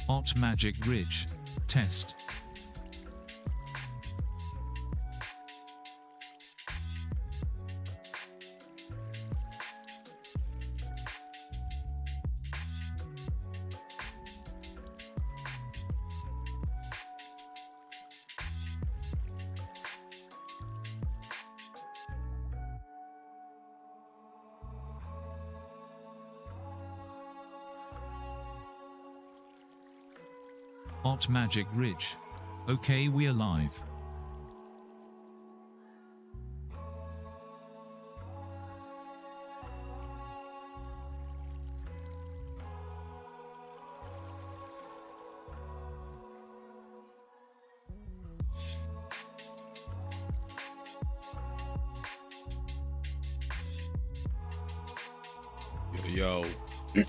Art Magic Ridge. Test. Art Magic Ridge. Okay, we are live. Yo. Yo.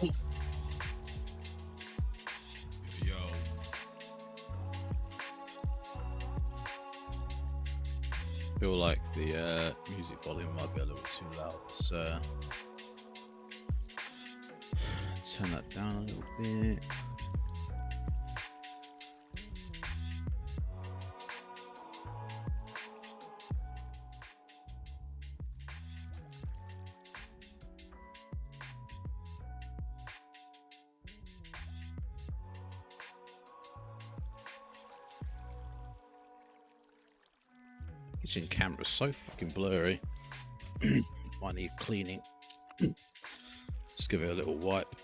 Feel like the music volume might be a little bit too loud. Let's turn that down a little bit. Kitchen camera's so fucking blurry. Might need cleaning. Just give it a little wipe.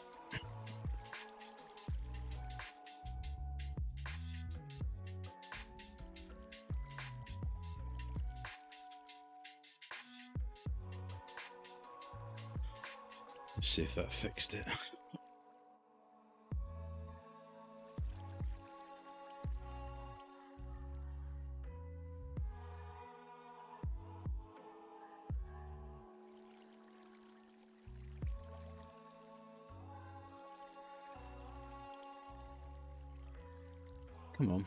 Let's see if that fixed it. Come on.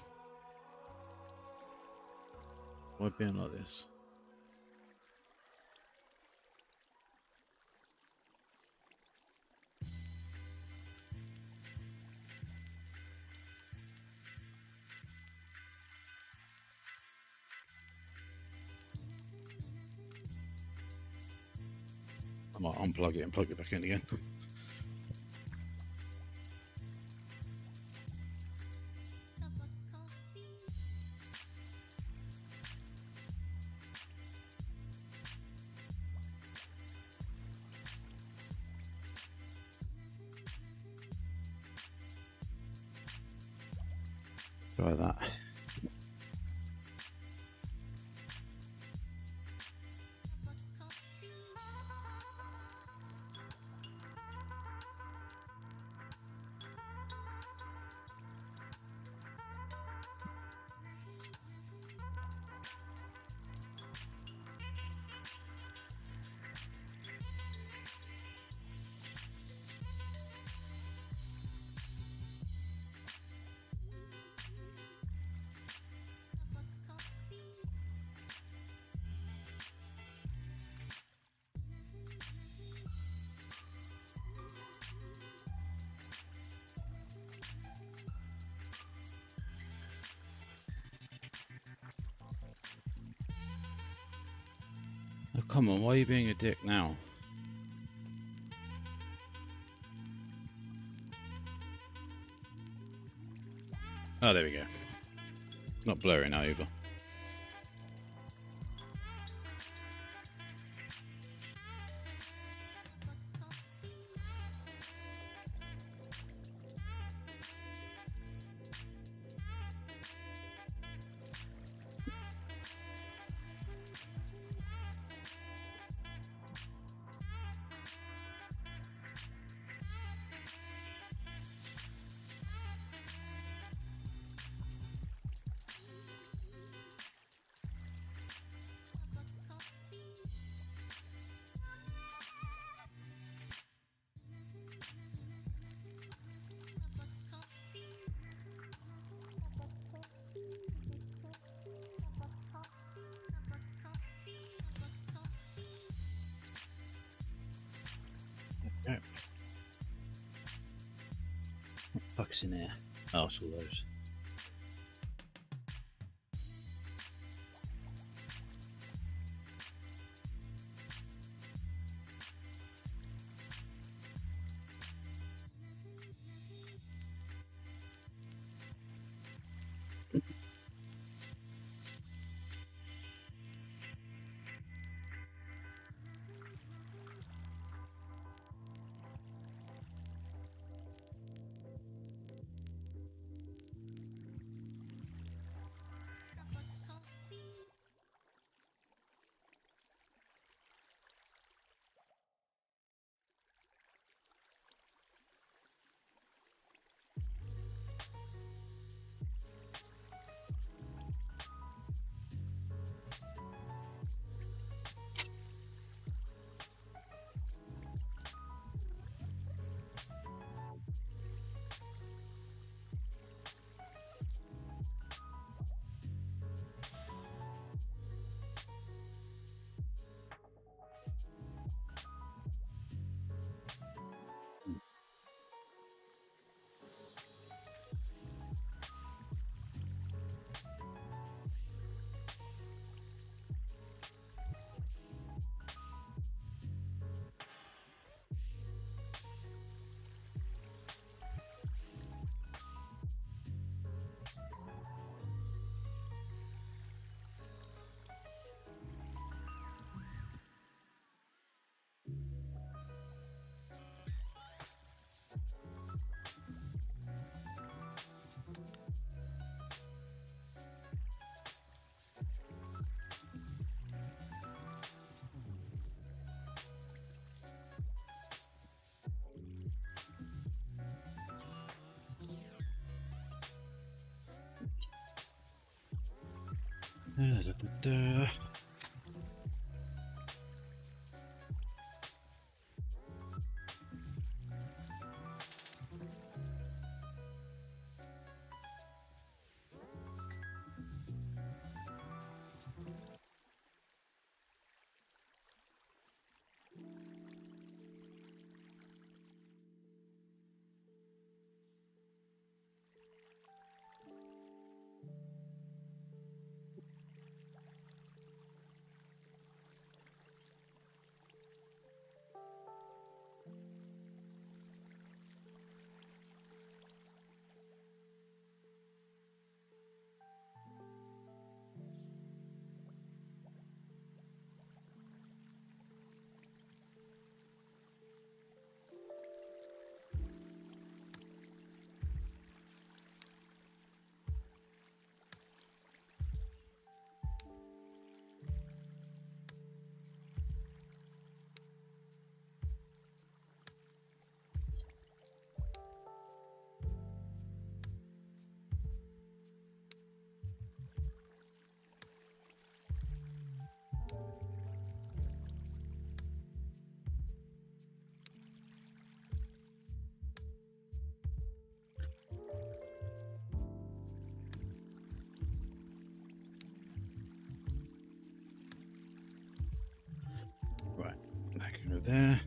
Why being like this? I might unplug it and plug it back in again. Try that. Oh, come on, why are you being a dick now? Oh, there we go. It's not blurry now either. Yeah. What the fuck's in there? Oh, I saw those. Da. Right, back over there.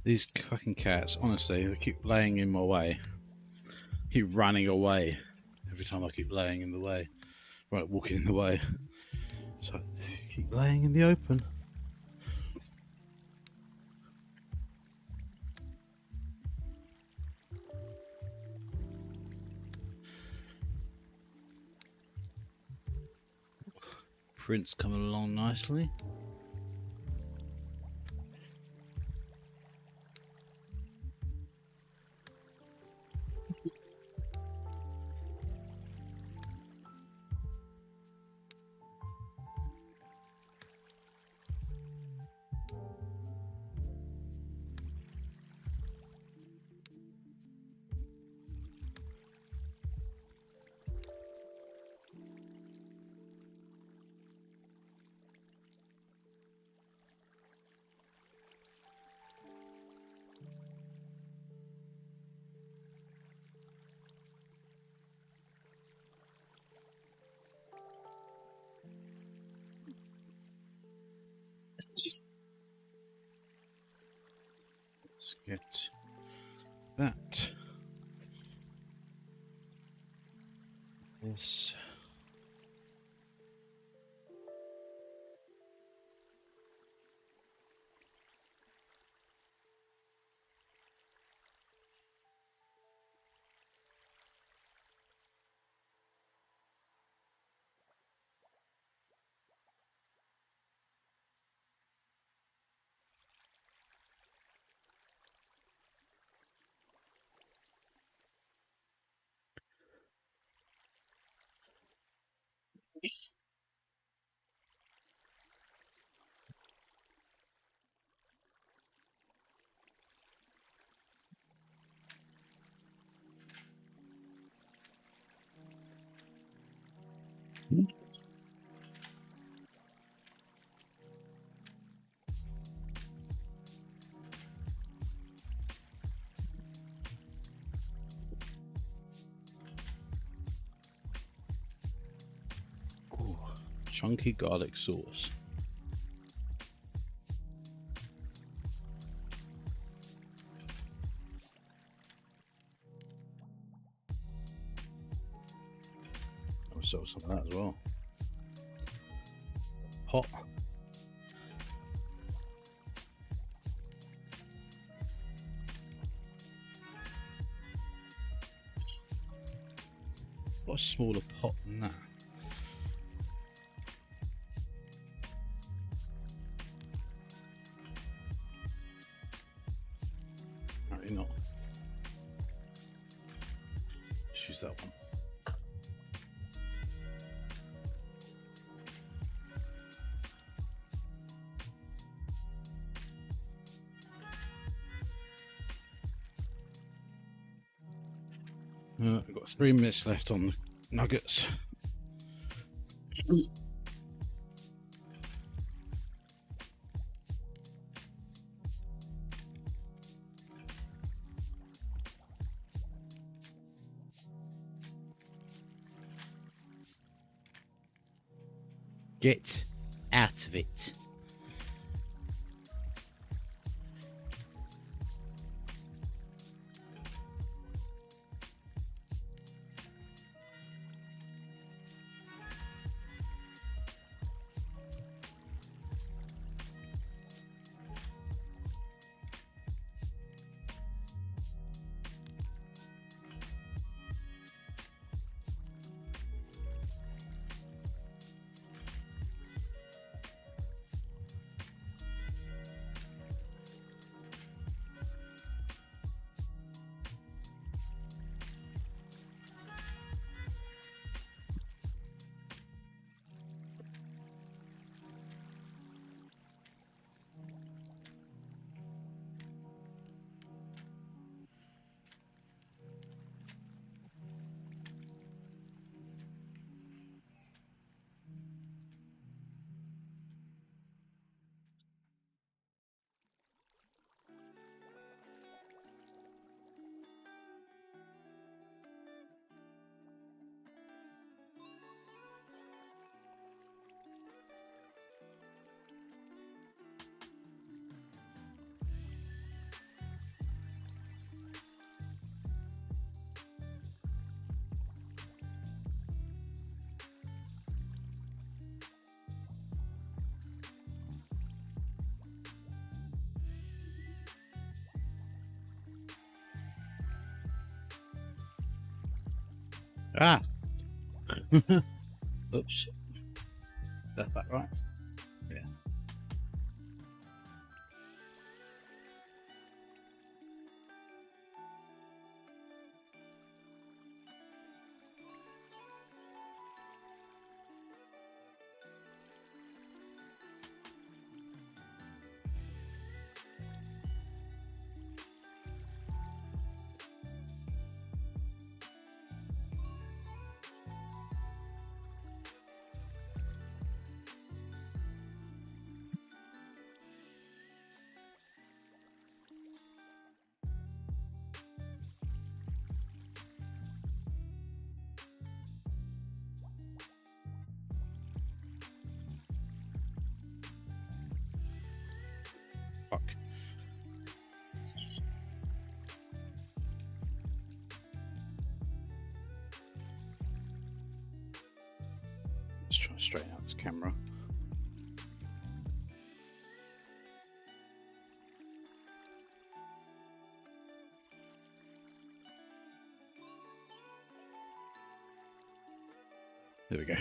These fucking cats, honestly, they keep laying in my way. Keep running away every time I keep laying in the way. Right, walking in the way. So keep laying in the open. Print's coming along nicely. Let's get that. This. Ooh, chunky garlic sauce. I'll sell some of that as well. Hot. Got a smaller pot than that. Apparently not. Let's use that one. I've got 3 minutes left on the nuggets. Get out of it. Ah! Oops. That's that right? Yeah. Fuck. Let's try to straighten out this camera. There we go.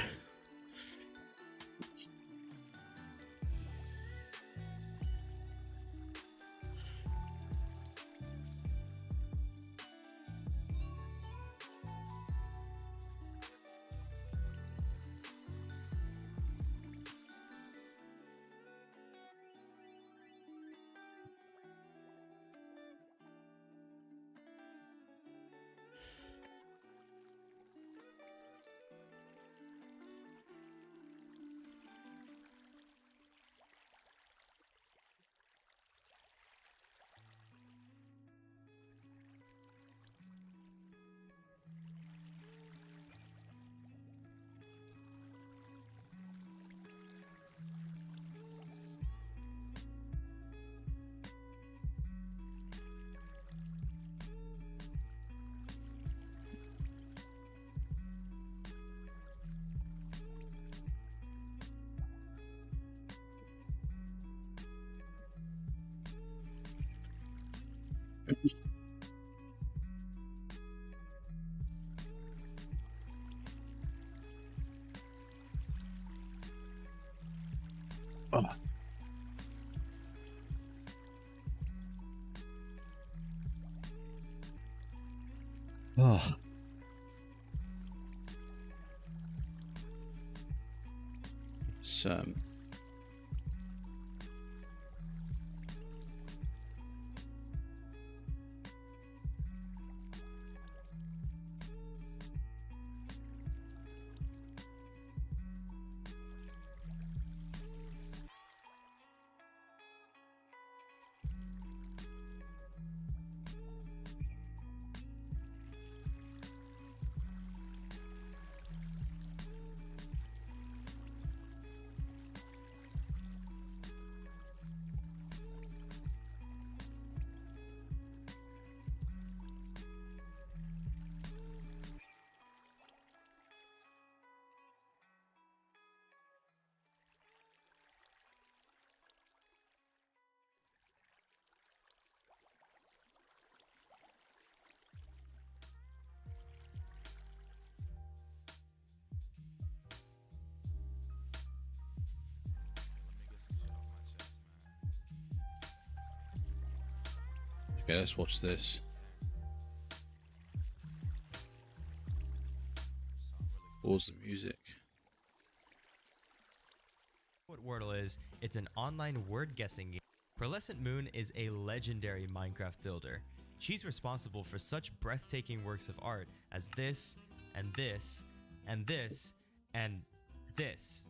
Oh. Oh. It's okay, let's watch this. Pause the music. What Wordle is, it's an online word guessing game. Pearlescent Moon is a legendary Minecraft builder. She's responsible for such breathtaking works of art as this, and this, and this, and this.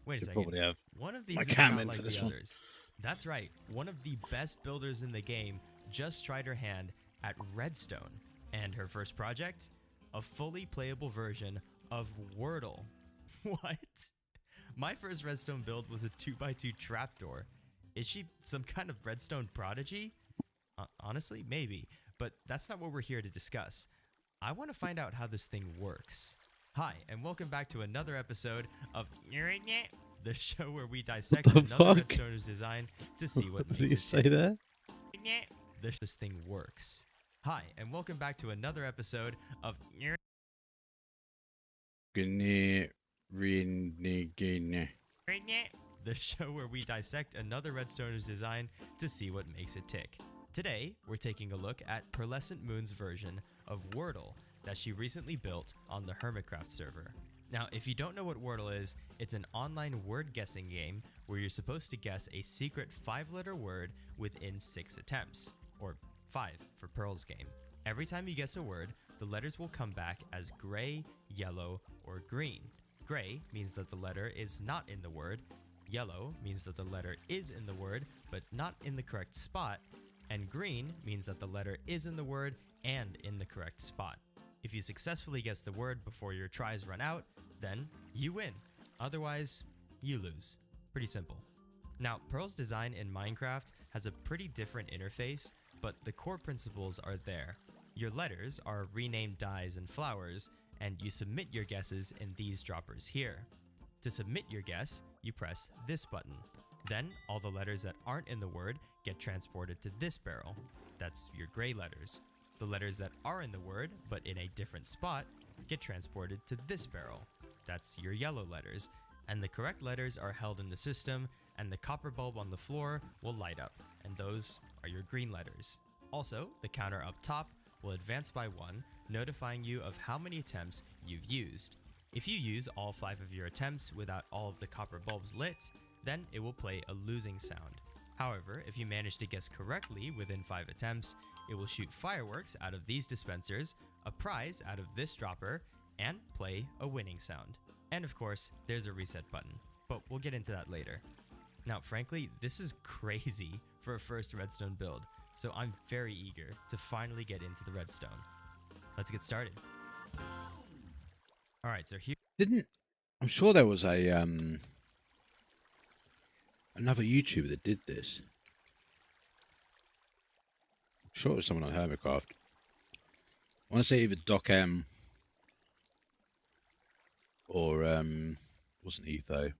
Wait a Should second. probably have One of these my is cam not in like for the this one. others. That's right. One of the best builders in the game just tried her hand at redstone. And her first project? A fully playable version of Wordle. What? My first redstone build was a 2x2 trapdoor. Is she some kind of redstone prodigy? Honestly, maybe, but that's not what we're here to discuss. I want to find out how this thing works. Hi, and welcome back to another episode of the show where we dissect The another fuck? redstoner's design to see what What did makes you it say tick. there? This thing works. Hi, and welcome back to another episode of Gene, Gene. The show where we dissect another redstoner's design to see what makes it tick. Today, we're taking a look at Pearlescent Moon's version of Wordle that she recently built on the Hermitcraft server. Now, if you don't know what Wordle is, it's an online word guessing game where you're supposed to guess a secret 5-letter word within 6 attempts, or 5 for Pearl's game. Every time you guess a word, the letters will come back as gray, yellow, or green. Gray means that the letter is not in the word, yellow means that the letter is in the word but not in the correct spot, and green means that the letter is in the word and in the correct spot. If you successfully guess the word before your tries run out, then you win. Otherwise, you lose. Pretty simple. Now, Pearl's design in Minecraft has a pretty different interface, but the core principles are there. Your letters are renamed dyes and flowers, and you submit your guesses in these droppers here. To submit your guess, you press this button. Then, all the letters that aren't in the word get transported to this barrel. That's your gray letters. The letters that are in the word, but in a different spot, get transported to this barrel. That's your yellow letters. And the correct letters are held in the system, and the copper bulb on the floor will light up, and those are your green letters. Also, the counter up top will advance by 1, notifying you of how many attempts you've used. If you use all 5 of your attempts without all of the copper bulbs lit, then it will play a losing sound. However, if you manage to guess correctly within 5 attempts, it will shoot fireworks out of these dispensers, a prize out of this dropper, and play a winning sound. And of course, there's a reset button, but we'll get into that later. Now, frankly, this is crazy for a first redstone build, so I'm very eager to finally get into the redstone. Let's get started. All right, so here. I'm sure there was a another YouTuber that did this. I'm sure it was someone on Hermitcraft. I want to say either Doc M or wasn't Etho,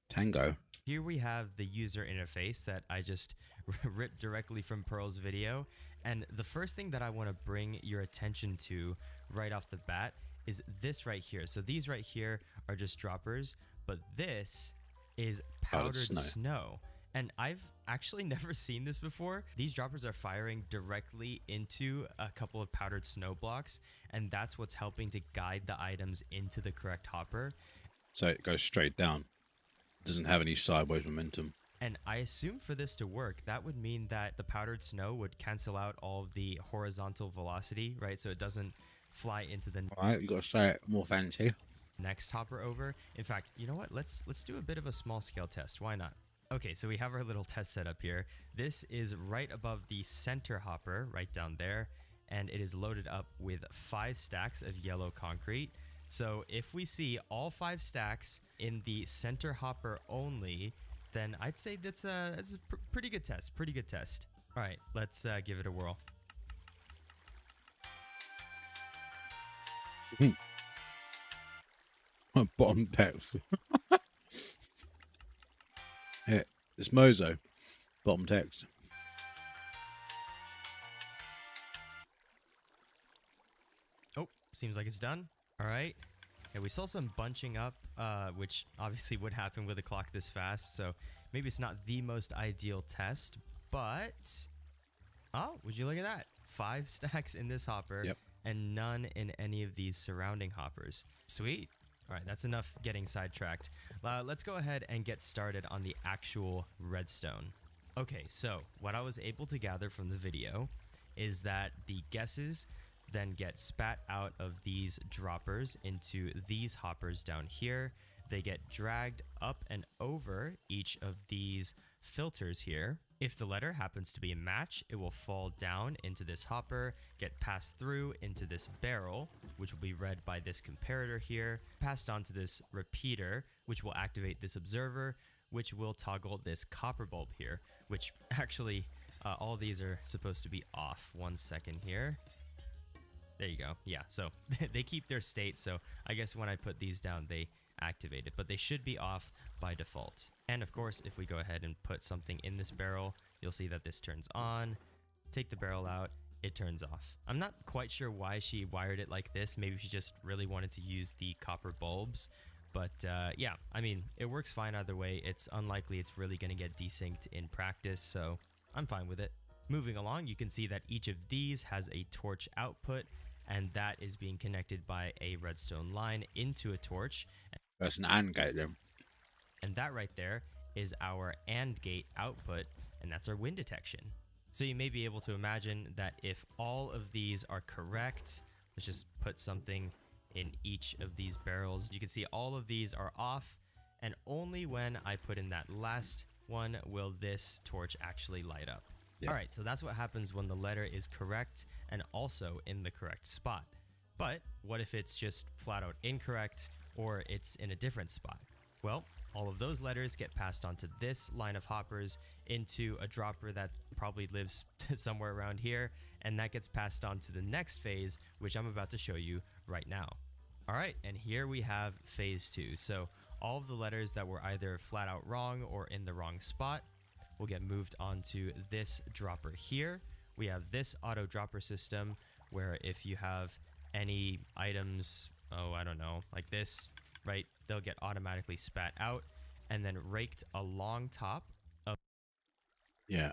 Tango. Here we have the user interface that I just ripped directly from Pearl's video. And the first thing that I want to bring your attention to right off the bat is this right here. So these right here are just droppers, but this is powdered snow. And I've actually never seen this before. These droppers are firing directly into a couple of powdered snow blocks, and that's what's helping to guide the items into the correct hopper. So it goes straight down. It doesn't have any sideways momentum. And I assume for this to work, that would mean that the powdered snow would cancel out all of the horizontal velocity, right? So it doesn't fly into the All right, you got to say it more fancy. next hopper over. In fact, you know what? Let's do a bit of a small scale test. Why not? Okay, so we have our little test setup here. This is right above the center hopper, right down there, and it is loaded up with 5 stacks of yellow concrete. So if we see all 5 stacks in the center hopper only, then I'd say that's a pretty good test. Pretty good test. All right, let's give it a whirl. Bottom text. Yeah, it's Mozo. Bottom text. Oh, seems like it's done. All right. Yeah, we saw some bunching up, which obviously would happen with a clock this fast, so maybe it's not the most ideal test, but... Oh, would you look at that? 5 stacks in this hopper, yep, and none in any of these surrounding hoppers. Sweet. All right, that's enough getting sidetracked. Let's go ahead and get started on the actual redstone. Okay, so what I was able to gather from the video is that the guesses then get spat out of these droppers into these hoppers down here. They get dragged up and over each of these filters here. If the letter happens to be a match, it will fall down into this hopper, get passed through into this barrel, which will be read by this comparator here, passed on to this repeater, which will activate this observer, which will toggle this copper bulb here, which actually all these are supposed to be off. 1 second here. There you go. Yeah, so they keep their state, so I guess when I put these down, they activate it, but they should be off by default. And of course, if we go ahead and put something in this barrel, you'll see that this turns on. Take the barrel out, it turns off. I'm not quite sure why she wired it like this. Maybe she just really wanted to use the copper bulbs. But yeah, I mean, it works fine either way. It's unlikely it's really going to get desynced in practice, so I'm fine with it. Moving along, you can see that each of these has a torch output, and that is being connected by a redstone line into a torch. That's an AND gate then. And that right there is our AND gate output, and that's our wind detection. So you may be able to imagine that if all of these are correct, let's just put something in each of these barrels. You can see all of these are off, and only when I put in that last one will this torch actually light up. Yeah. All right, so that's what happens when the letter is correct and also in the correct spot. But what if it's just flat out incorrect or it's in a different spot? Well, all of those letters get passed on to this line of hoppers into a dropper that probably lives somewhere around here, and that gets passed on to the next phase, which I'm about to show you right now. All right, and here we have phase 2. So all of the letters that were either flat out wrong or in the wrong spot will get moved onto this dropper here. We have this auto dropper system where if you have any items, I don't know, like this, right, they'll get automatically spat out and then raked along top of. Yeah.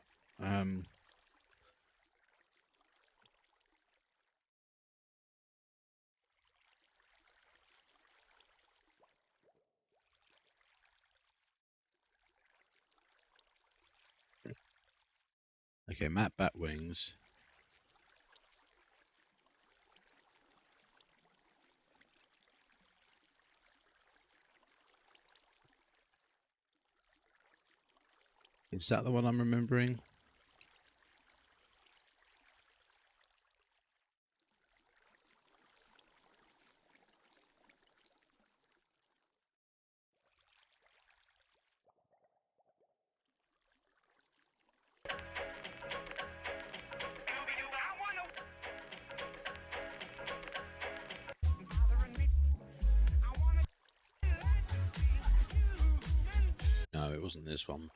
Okay, Matt Batwings. Is that the one I'm remembering? No, it wasn't this one.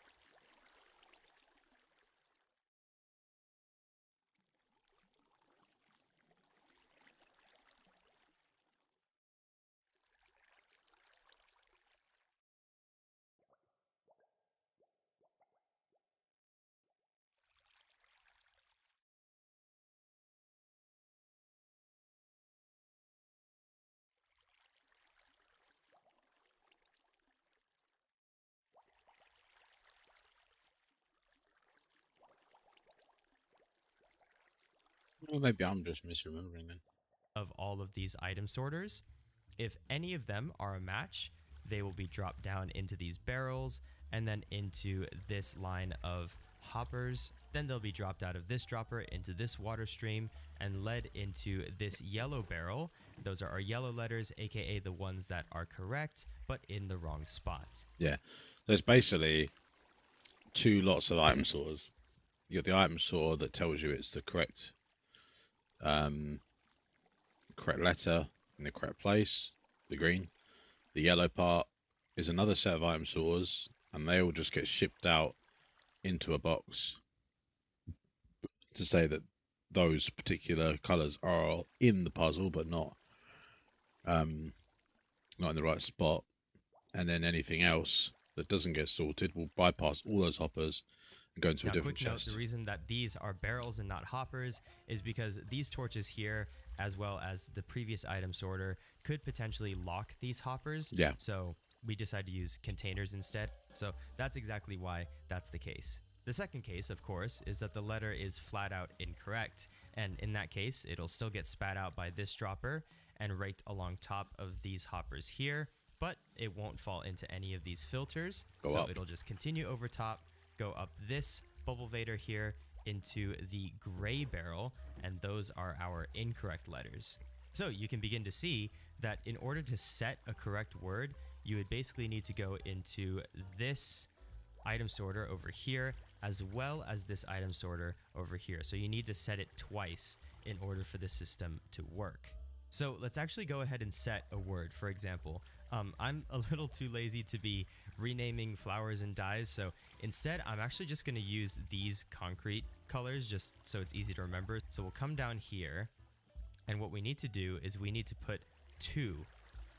Well, maybe I'm just misremembering then. Of all of these item sorters. If any of them are a match, they will be dropped down into these barrels and then into this line of hoppers. Then they'll be dropped out of this dropper into this water stream and led into this yellow barrel. Those are our yellow letters, aka the ones that are correct but in the wrong spot. Yeah, there's basically two lots of item sorters. You got the item sorter that tells you it's the correct letter in the correct place, the green. The yellow part is another set of item sorters, and they all just get shipped out into a box to say that those particular colors are in the puzzle but not in the right spot. And then anything else that doesn't get sorted will bypass all those hoppers and go into a different chest. Note, the reason that these are barrels and not hoppers is because these torches here, as well as the previous item sorter, could potentially lock these hoppers. Yeah. So we decided to use containers instead. So that's exactly why that's the case. The second case, of course, is that the letter is flat out incorrect. And in that case, it'll still get spat out by this dropper and raked along top of these hoppers here, but it won't fall into any of these filters. So it'll just continue over top, go up this bubble vader here into the gray barrel, and those are our incorrect letters. So you can begin to see that in order to set a correct word, you would basically need to go into this item sorter over here, as well as this item sorter over here. So you need to set it twice in order for the system to work. So let's actually go ahead and set a word. For example, I'm a little too lazy to be renaming flowers and dyes, so instead I'm actually just going to use these concrete colors just so it's easy to remember. So we'll come down here, and what we need to do is we need to put 2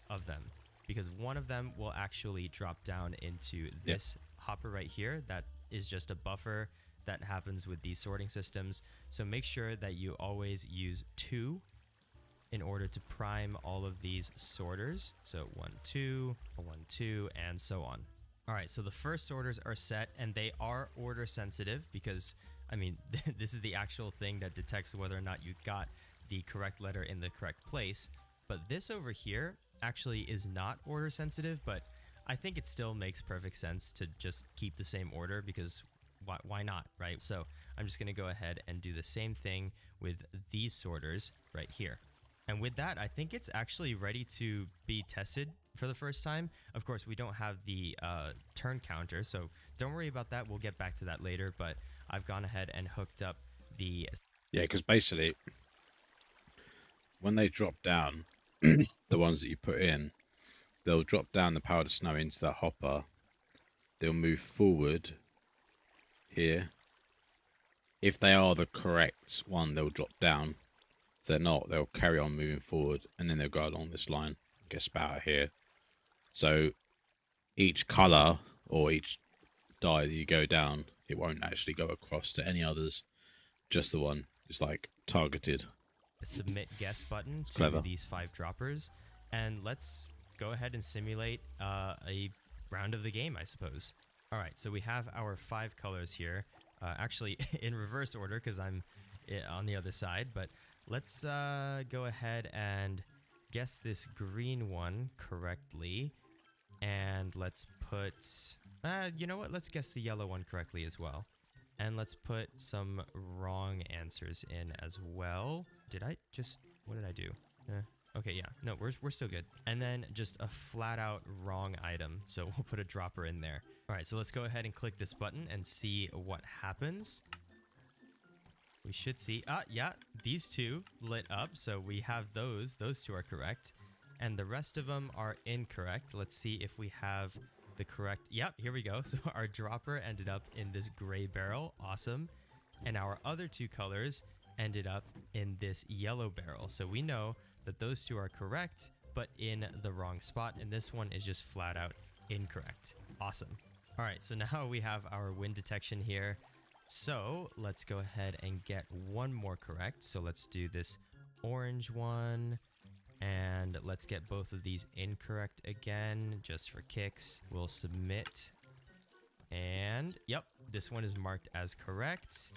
of them, because one of them will actually drop down into this hopper right here. That is just a buffer that happens with these sorting systems. So make sure that you always use 2 in order to prime all of these sorters. So 1, 2, 1, 2, and so on. All right, so the first sorters are set, and they are order sensitive because, I mean, this is the actual thing that detects whether or not you got the correct letter in the correct place. But this over here actually is not order sensitive, but I think it still makes perfect sense to just keep the same order, because why not, right? So I'm just gonna go ahead and do the same thing with these sorters right here. And with that, I think it's actually ready to be tested for the first time. Of course, we don't have the turn counter, so don't worry about that. We'll get back to that later, but I've gone ahead and hooked up the... Yeah, because basically, when they drop down, the ones that you put in, they'll drop down the powdered snow into that hopper. They'll move forward here. If they are the correct one, they'll drop down. If they're not, they'll carry on moving forward, and then they'll go along this line, get spat out here. So each color or each die that you go down, it won't actually go across to any others. Just the one is like targeted. Submit guess button to Clever. these 5 droppers, and let's go ahead and simulate a round of the game, I suppose. All right, so we have our 5 colors here, actually in reverse order because I'm on the other side, but let's go ahead and guess this green one correctly, and let's put, you know what, let's guess the yellow one correctly as well. And let's put some wrong answers in as well. What did I do? Okay, yeah, no, we're still good. And then just a flat out wrong item. So we'll put a dropper in there. All right, so let's go ahead and click this button and see what happens. We should see, yeah, these 2 lit up. So we have those 2 are correct. And the rest of them are incorrect. Let's see if we have the correct, yep, here we go. So our dropper ended up in this gray barrel, awesome. And our other 2 colors ended up in this yellow barrel. So we know that those 2 are correct, but in the wrong spot. And this one is just flat out incorrect. Awesome. All right, so now we have our wind detection here. So let's go ahead and get one more correct. So let's do this orange one. And let's get both of these incorrect again, just for kicks. We'll submit. And yep, this one is marked as correct.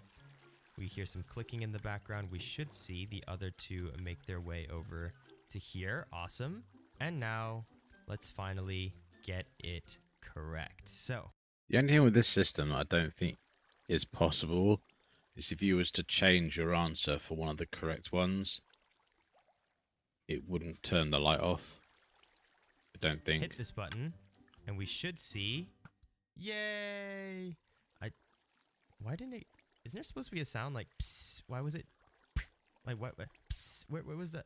We hear some clicking in the background. We should see the other 2 make their way over to here. Awesome. And now let's finally get it correct. So The only thing with this system I don't think is possible is if you was to change your answer for one of the correct ones, it wouldn't turn the light off. I don't think. hit this button and we should see, yay. Why didn't it, isn't there supposed to be a sound like psst? Why was it like what psst? Where was the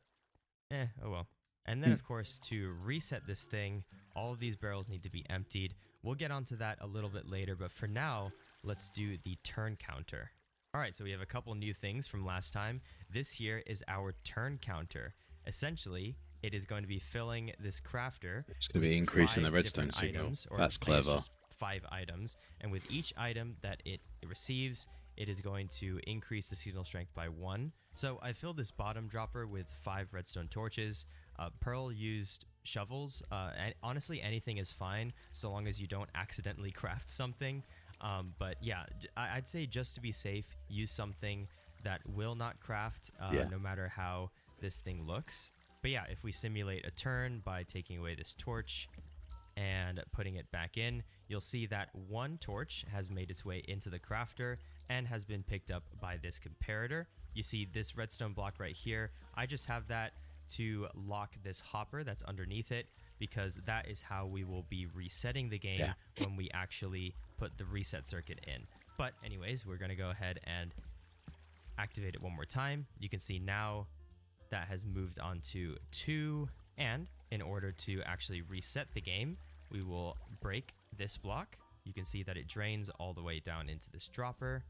oh well. And then of course, to reset this thing, all of these barrels need to be emptied. We'll get onto that a little bit later, but for now, let's do the turn counter. All right, so we have a couple new things from last time. This here is our turn counter. Essentially, it is going to be filling this crafter. It's going to be increasing the redstone signal. Items, That's clever. 5 items, and with each item that it receives, it is going to increase the signal strength by 1. So I filled this bottom dropper with 5 redstone torches. Pearl used shovels. And honestly, anything is fine so long as you don't accidentally craft something. But yeah, I'd say just to be safe, use something that will not craft, no matter how this thing looks. But yeah, if we simulate a turn by taking away this torch and putting it back in, you'll see that 1 torch has made its way into the crafter and has been picked up by this comparator. You see this redstone block right here. I just have that to lock this hopper that's underneath it, because that is how we will be resetting the game when we actually put the reset circuit in. But anyways, we're going to go ahead and activate it one more time. You can see now that has moved on to 2, and in order to actually reset the game, we will break this block. You can see that it drains all the way down into this dropper,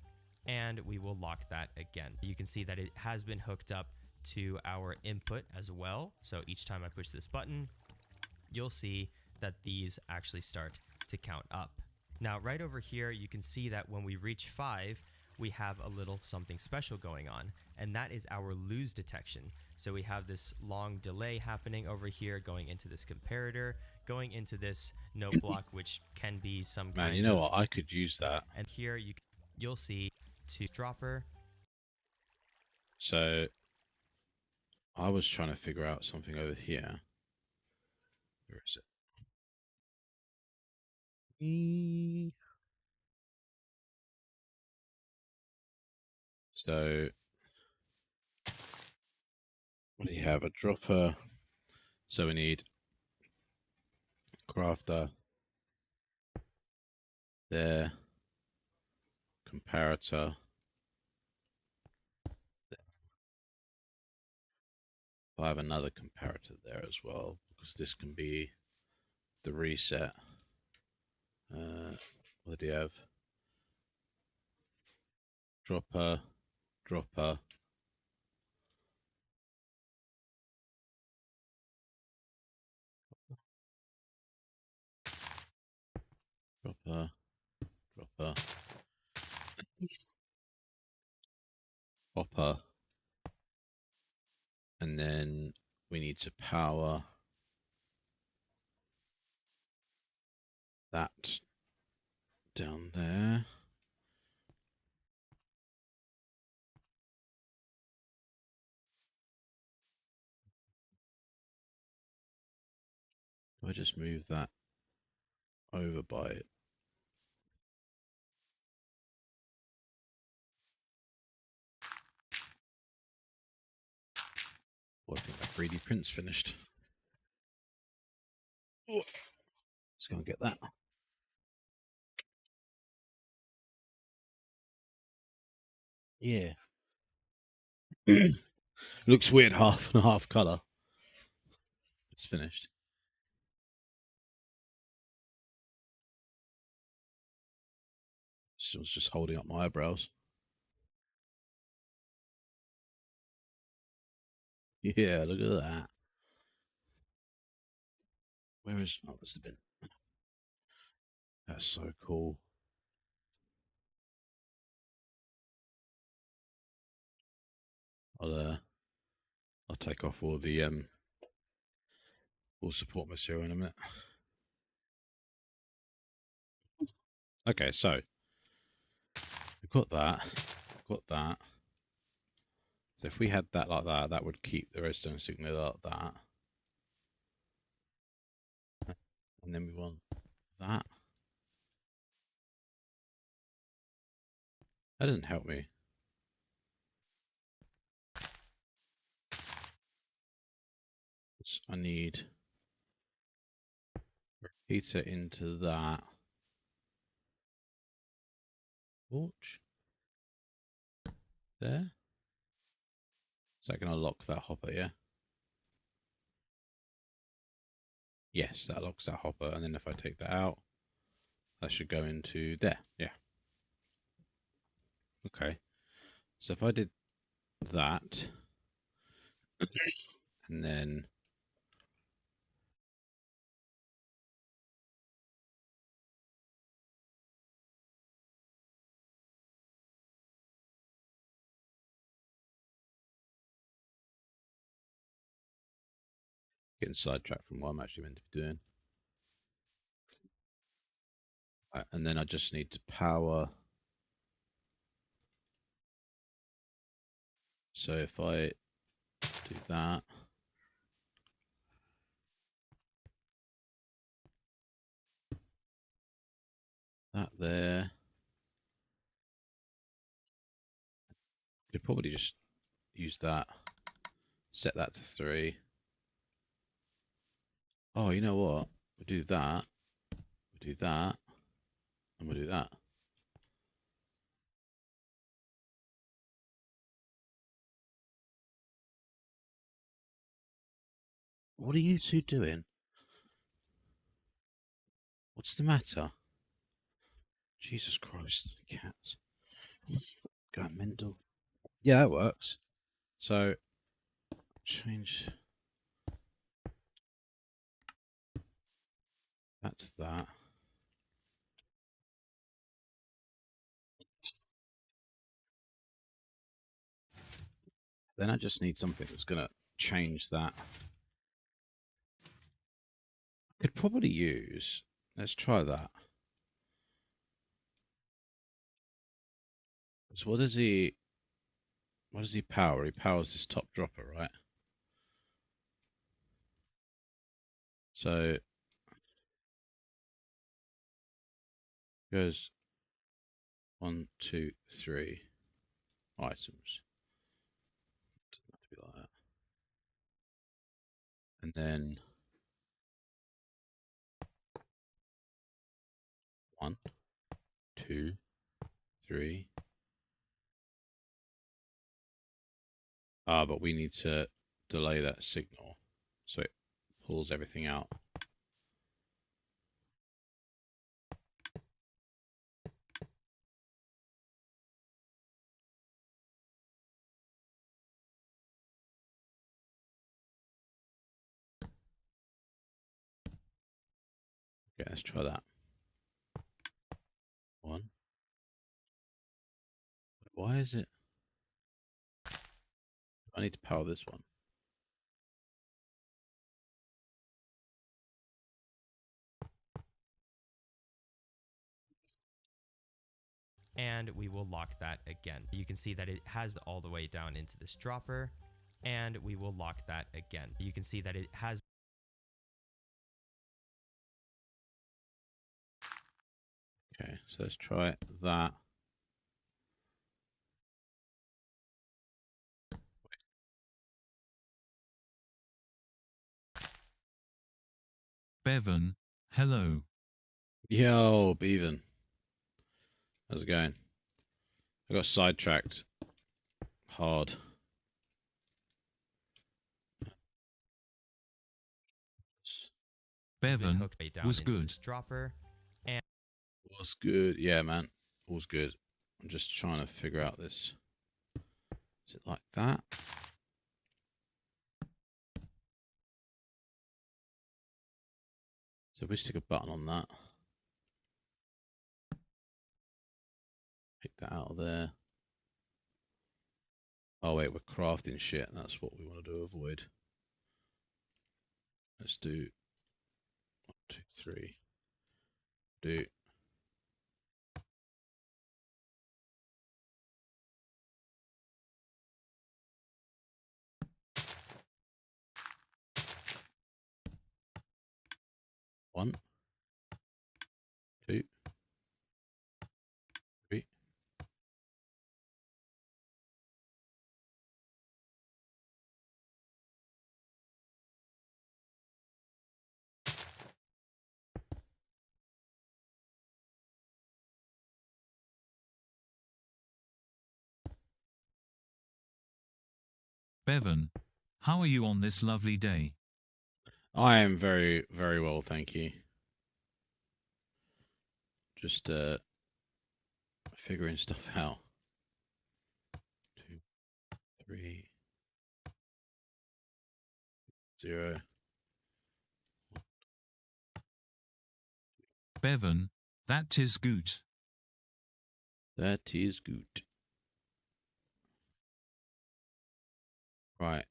and we will lock that again. You can see that it has been hooked up to our input as well. So each time I push this button, you'll see that these actually start to count up. Now, right over here, you can see that when we reach 5, we have a little something special going on, and that is our lose detection. So we have this long delay happening over here, going into this comparator, going into this note block, which can be some Man, kind you know of, what? I could use that. and here you'll see to dropper. So I was trying to figure out something over here. Where is it? So we have a dropper. So we need crafter there, comparator. I have another comparator there as well because this can be the reset. What do you have? Dropper, dropper. Dropper, dropper, hopper, and then we need to power that down there. Do I just move that over by it? Well, I think that 3D print's finished. Let's go and get that. Yeah. Looks weird, half and half color. It's finished. I was just holding up my eyebrows. Yeah, look at that. Where is? Oh, it's the bin. That's so cool. I'll take off all the all support material in a minute. Okay, so we've got that. We've got that. So if we had that like that, that would keep the redstone signal like that. And then we want that. That doesn't help me. I need repeater into that. Torch. There. Is that going to lock that hopper, yeah? Yes, that locks that hopper. And then if I take that out, that should go into there. Yeah. Okay. So if I did that, and then getting sidetracked from what I'm actually meant to be doing. And then I just need to power. So if I do that, that there, could probably just use that, set that to 3. Oh, you know what? We'll do that, we'll do that, and we'll do that. What are you two doing? What's the matter? Jesus Christ, cats. Got mental. Yeah, that works. So change that's that. Then I just need something that's gonna change that. Could probably use. Let's try that. So what does he? What does he power? He powers this top dropper, right? So goes 1, 2, 3 items. Doesn't have to be like that. And then 1, 2, 3. But we need to delay that signal so it pulls everything out. Okay, let's try that. 1. Why is it? I need to power this one. And we will lock that again. You can see that it has all the way down into this dropper, and we will lock that again. You can see that it has. Okay, so let's try that. Bevan, hello. Yo, Bevan. How's it going? I got sidetracked hard. Bevan, was good. Dropper, and What's good? Yeah, man. All's good. I'm just trying to figure out this. Is it like that? So if we stick a button on that. Pick that out of there. Oh wait, we're crafting shit. That's what we want to do, avoid. Let's do 1, 2, 3. Do 1, 2, 3. Bevan, how are you on this lovely day? I am very, very well, thank you. Just figuring stuff out. 2, 3, 0. Bevan, that is good. That is good. Right.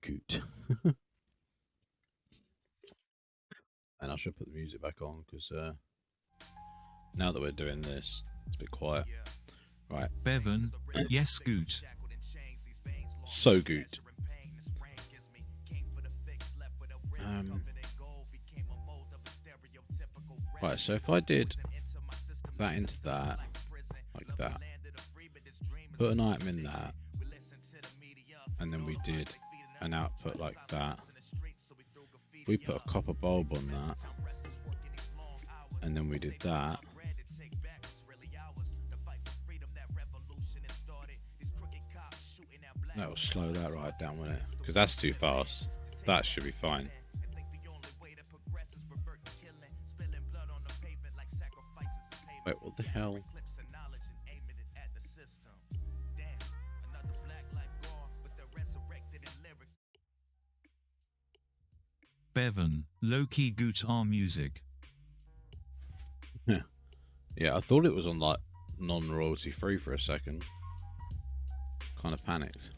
Good. And I should put the music back on because now that we're doing this, it's a bit quiet. Right. Bevan, yes good. So good. Right, so if I did that into that, like that, put an item in that, and then we did an output like that, if we put a copper bulb on that, and then we did that, that will slow that right down, won't it? Because that's too fast. That should be fine. Wait, what the hell? Bevan, low-key guitar music. Yeah. Yeah, I thought it was on like non-royalty free for a second. Kind of panicked.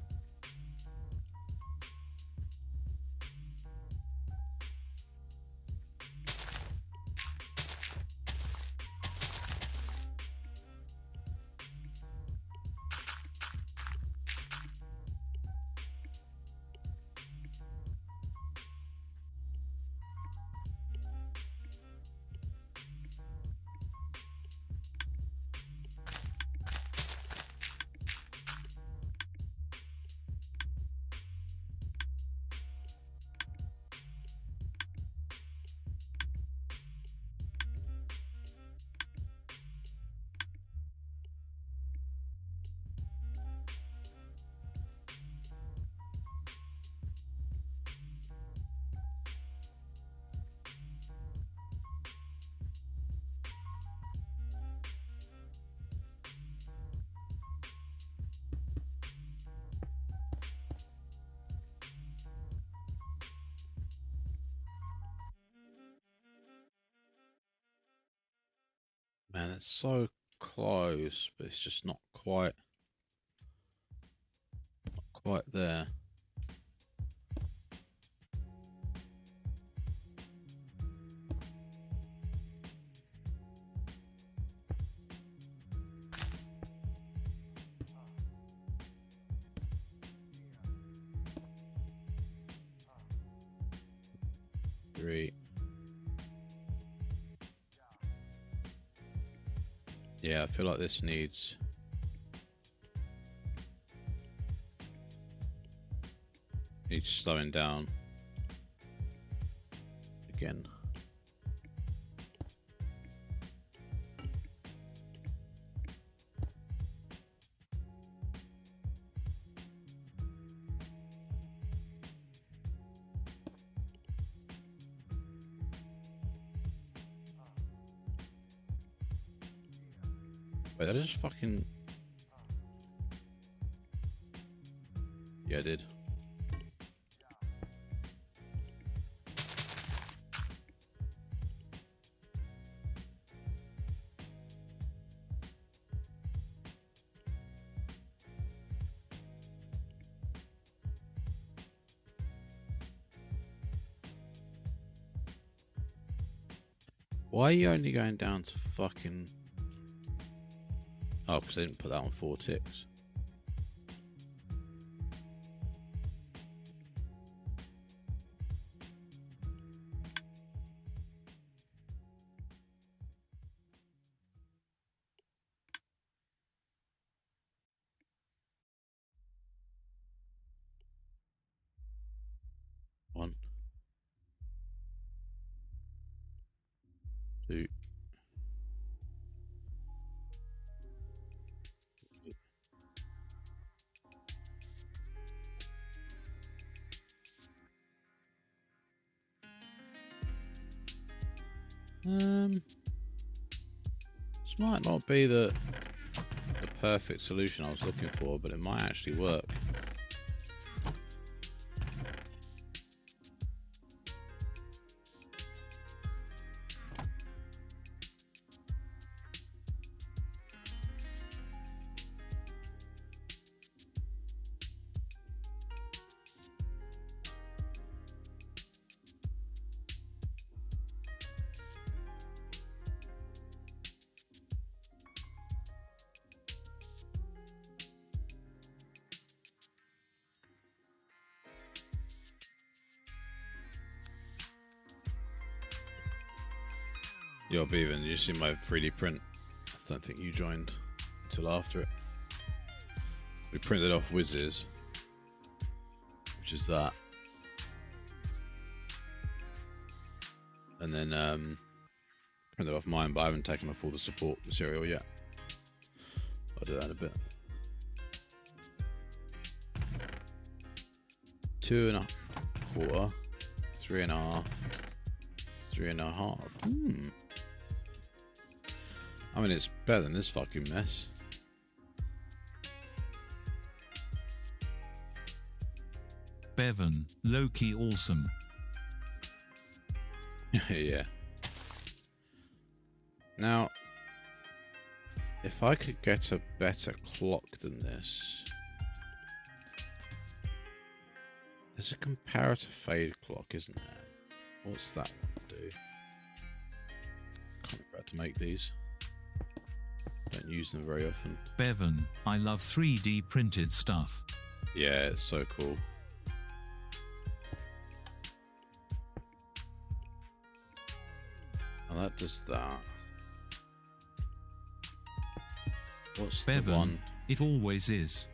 Man, it's so close, but it's just not quite there. Three. Yeah, I feel like this needs slowing down again. Wait, that is fucking... Yeah, I did. Why are you only going down to fucking... Oh, because I didn't put that on 4 ticks. One, two. This might not be the perfect solution I was looking for, but it might actually work. Yo, Bevan, did you see my 3D print? I don't think you joined until after it. We printed off Whizzes, which is that. And then printed off mine, but I haven't taken off all the support material yet. I'll do that in a bit. 2.25, 3.5, 3.5. I mean, it's better than this fucking mess. Bevan, low-key awesome. Yeah. Now, if I could get a better clock than this... There's a comparative fade clock, isn't there? What's that one do? Can't remember how to make these. Don't use them very often. Bevan, I love 3D printed stuff. Yeah, it's so cool. And that does that. What's Bevan, the one? it always is.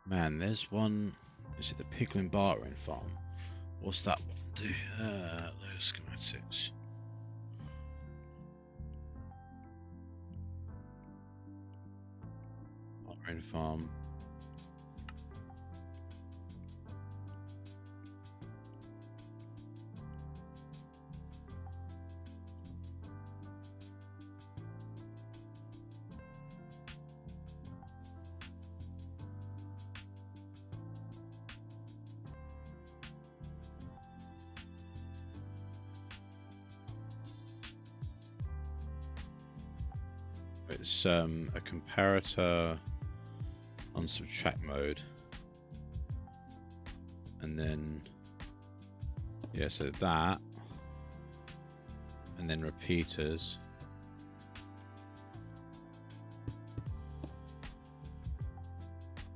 Man, there's one. Is it the Piglin Bartering Farm? What's that one do? Those schematics. Bartering Farm. It's a comparator on subtract mode, and then yeah, so that, and then repeaters,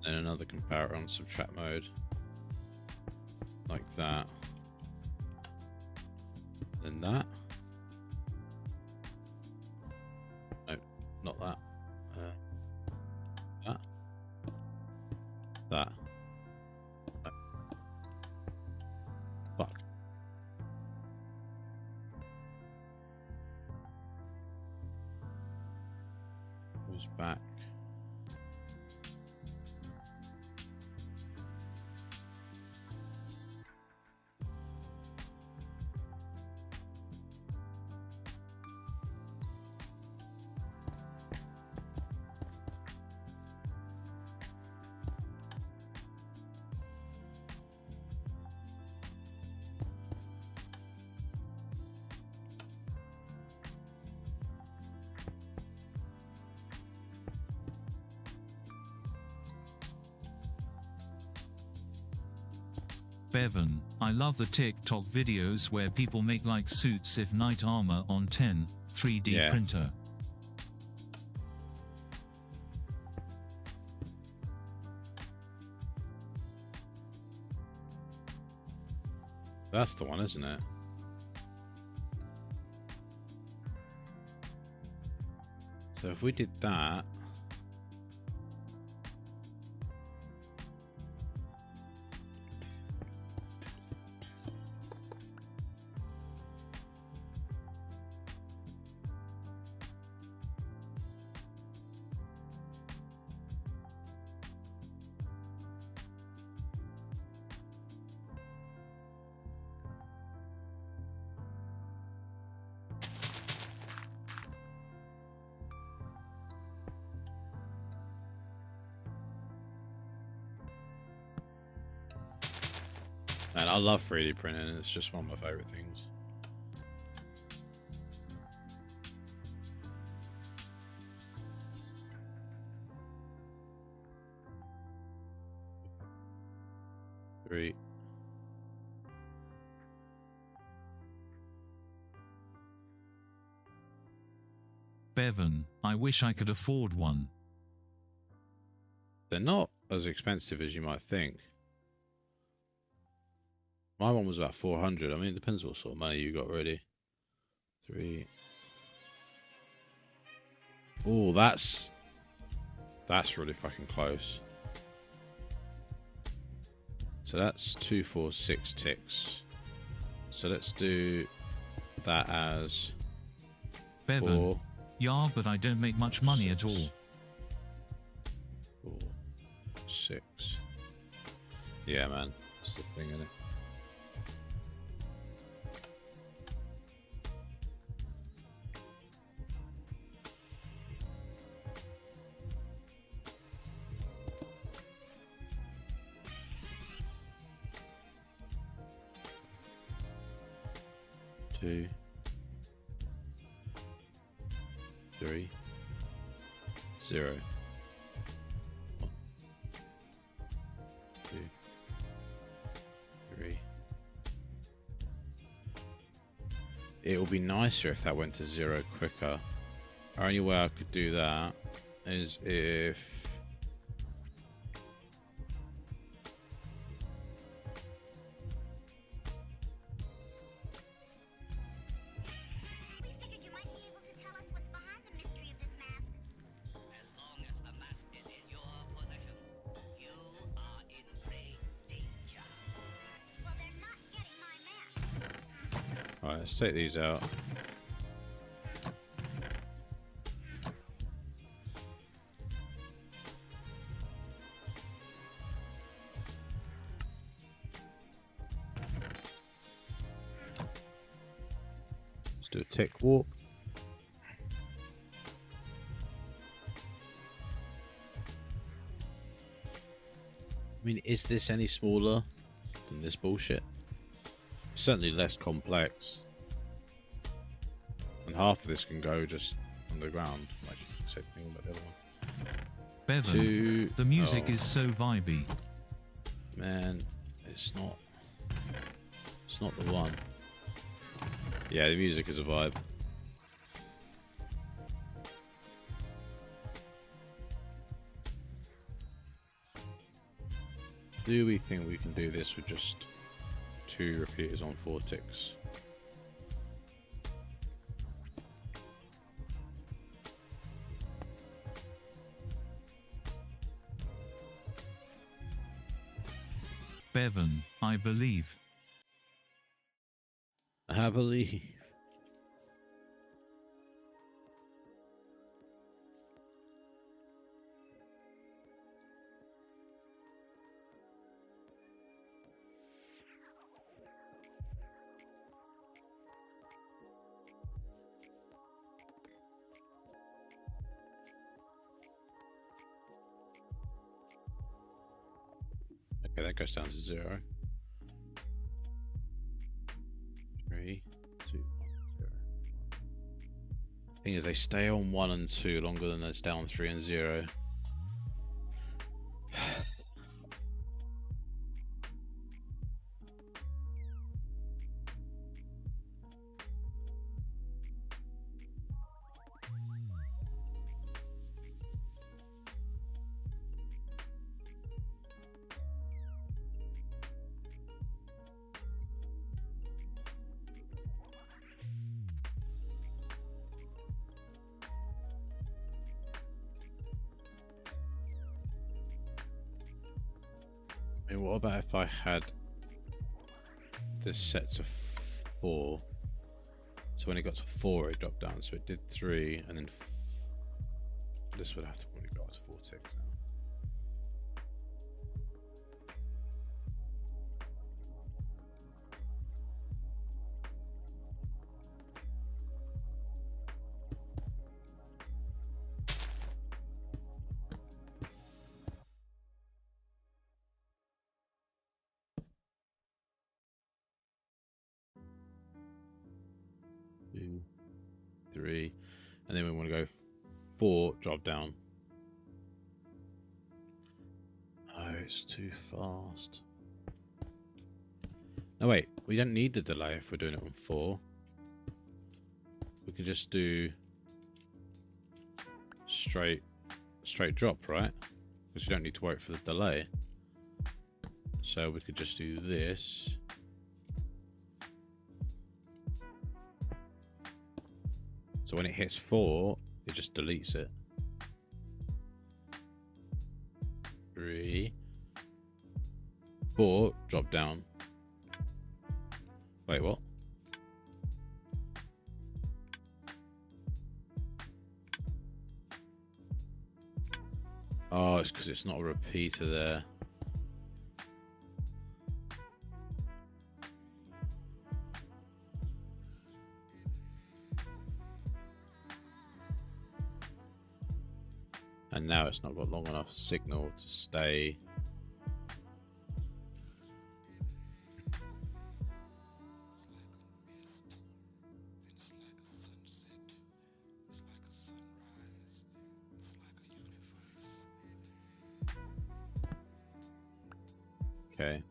and another comparator on subtract mode, like that, then that. Not that. That. That. Fuck. Goes back. Bevan, I love the TikTok videos where people make like suits if knight armor on 10, 3D printer. That's the one, isn't it? So if we did that, man, I love 3D printing. It's just one of my favorite things. Three. Bevan, I wish I could afford one. They're not as expensive as you might think. My one was about 400. I mean, it depends what sort of money you got really. 3. Oh, that's really fucking close. So that's 2, 4, 6 ticks. So let's do that as Bevan. 4. Yeah, but I don't make much money at all. 4, 6. Yeah, man. That's the thing, isn't it? Two, 3, 0. 1, 2, 3. It would be nicer if that went to 0 quicker. Only way I could do that is if Alright, let's take these out. Let's do a tick warp. I mean, is this any smaller than this bullshit? Certainly less complex. And half of this can go just on the ground. Actually, same thing about the other one. Bevan, the music is so vibey. Man, it's not the one. Yeah, the music is a vibe. Do we think we can do this with just 2 repeaters on 4 ticks? Bevan, I believe. I believe. Okay, that goes down to 0. 3, 2, 1, 0. Thing is, they stay on 1 and 2 longer than they stay on 3 and 0. I mean, what about if I had this set to 4? So when it got to 4, it dropped down. So it did 3, and then this would have to probably go up to 4 ticks now. Two, 3, and then we want to go 4, drop down. Oh, it's too fast. No, wait, we don't need the delay if we're doing it on 4. We can just do straight drop, right? Because we don't need to wait for the delay. So we could just do this. So when it hits 4, it just deletes it. 3, sport drop down. Wait, what? Oh, it's because it's not a repeater there. And now it's not got long enough signal to stay. Okay.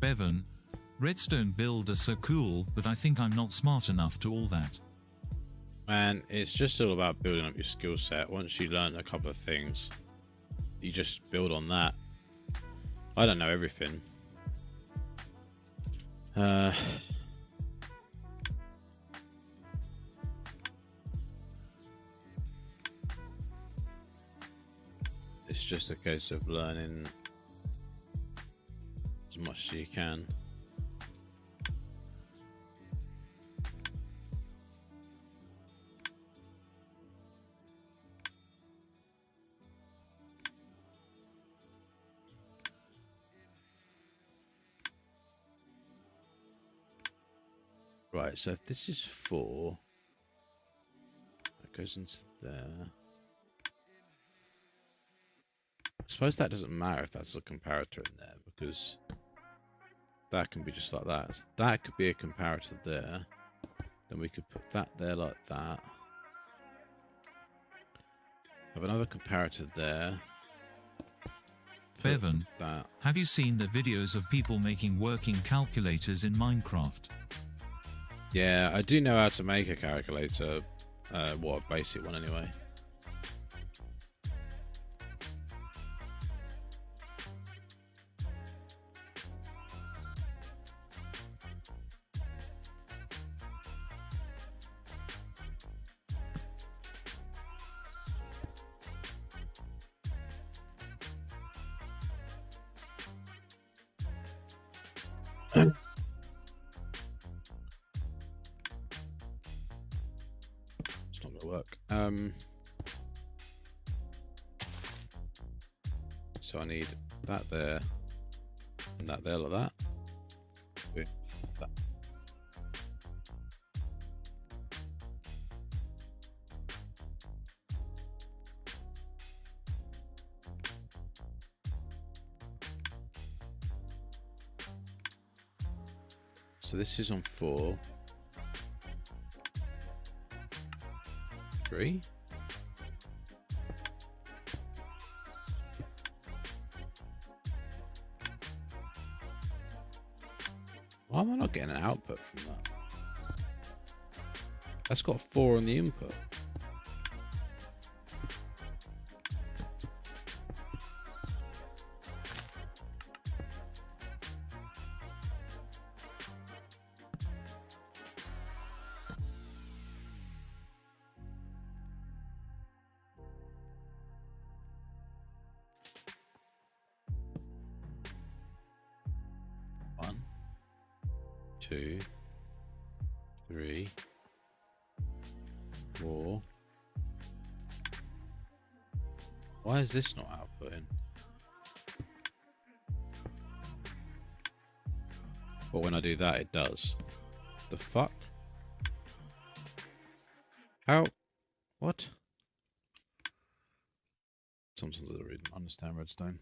Bevan, redstone build are so cool, but I think I'm not smart enough to all that. And it's just all about building up your skill set. Once you learn a couple of things, you just build on that. I don't know everything. It's just a case of learning as much as you can. Right, so if this is 4, that goes into there. I suppose that doesn't matter if that's a comparator in there, because that can be just like that. So that could be a comparator there. Then we could put that there like that. Have another comparator there. Bevan, That. have you seen the videos of people making working calculators in Minecraft? Yeah, I do know how to make a calculator. What, a basic one anyway. It's not gonna work. So I need that there and that there like that. With that. So this is on 4. 3. Why am I not getting an output from that? That's got 4 on the input. One, 2, 3, 4. Why is this not outputting? But when I do that, it does. The fuck? How? What? Sometimes I don't really understand redstone.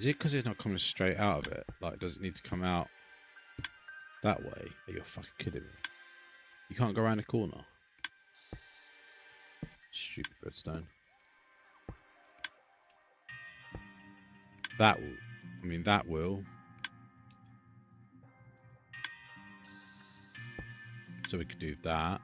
Is it because it's not coming straight out of it? Like, does it need to come out that way? Are you fucking kidding me? You can't go around the corner. Stupid redstone. That will. I mean, that will. So we could do that.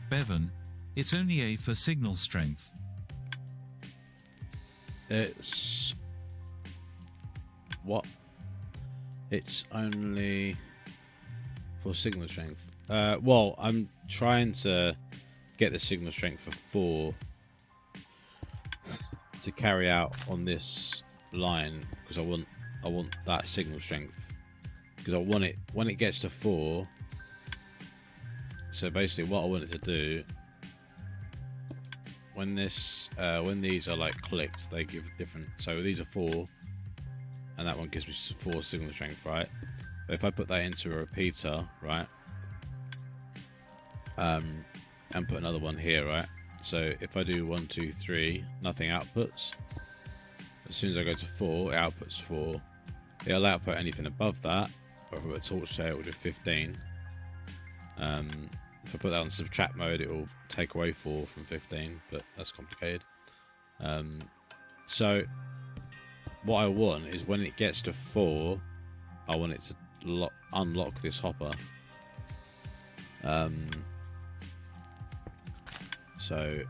Bevan, it's only A for signal strength. It's what? It's only for signal strength. Well, I'm trying to get the signal strength for 4 to carry out on this line because I want that signal strength because I want it when it gets to 4. So basically, what I want it to do when these are like clicked, they give different. So these are 4, and that one gives me 4 signal strength, right? But if I put that into a repeater, right, and put another one here, right? So if I do 1, 2, 3, nothing outputs. As soon as I go to 4, it outputs 4. It'll output anything above that. Or if I put a torch there, it will do 15. If I put that on subtract mode, it will take away 4 from 15, but that's complicated. So what I want is when it gets to 4, I want it to unlock this hopper. So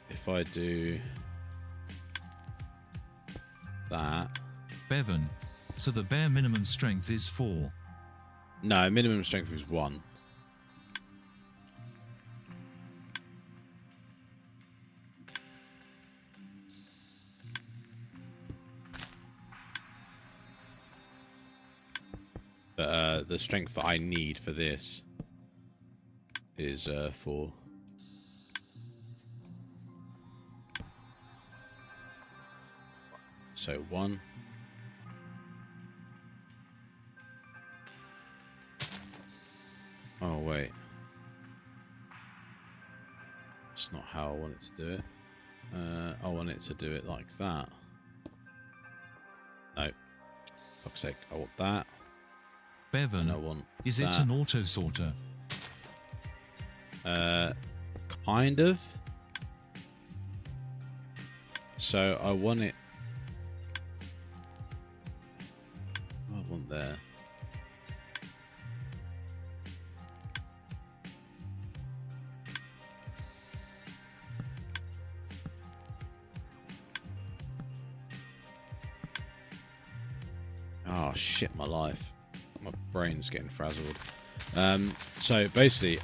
if I do that. Bevan, so the bare minimum strength is 4. No, minimum strength is 1. But the strength that I need for this is 4. So 1. Oh wait. It's not how I want it to do it. I want it to do it like that. No. Fuck's sake, I want that. Bevan, I want is that. it an auto sorter? Kind of. So I want it. What do I want there? Oh shit, my life. My brain's getting frazzled. So basically,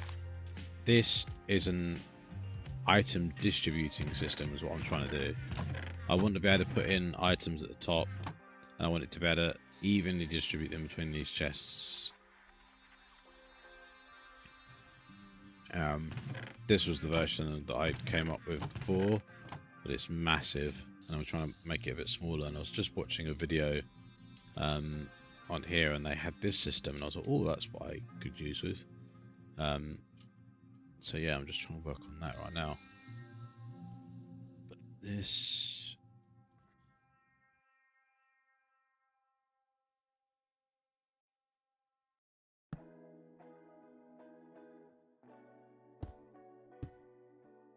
this is an item distributing system is what I'm trying to do. I want to be able to put in items at the top, and I want it to be able to evenly distribute them between these chests. This was the version that I came up with before, but it's massive, and I'm trying to make it a bit smaller. And I was just watching a video on here, and they had this system, and I was like, oh, that's what I could use with. So yeah, I'm just trying to work on that right now. But this...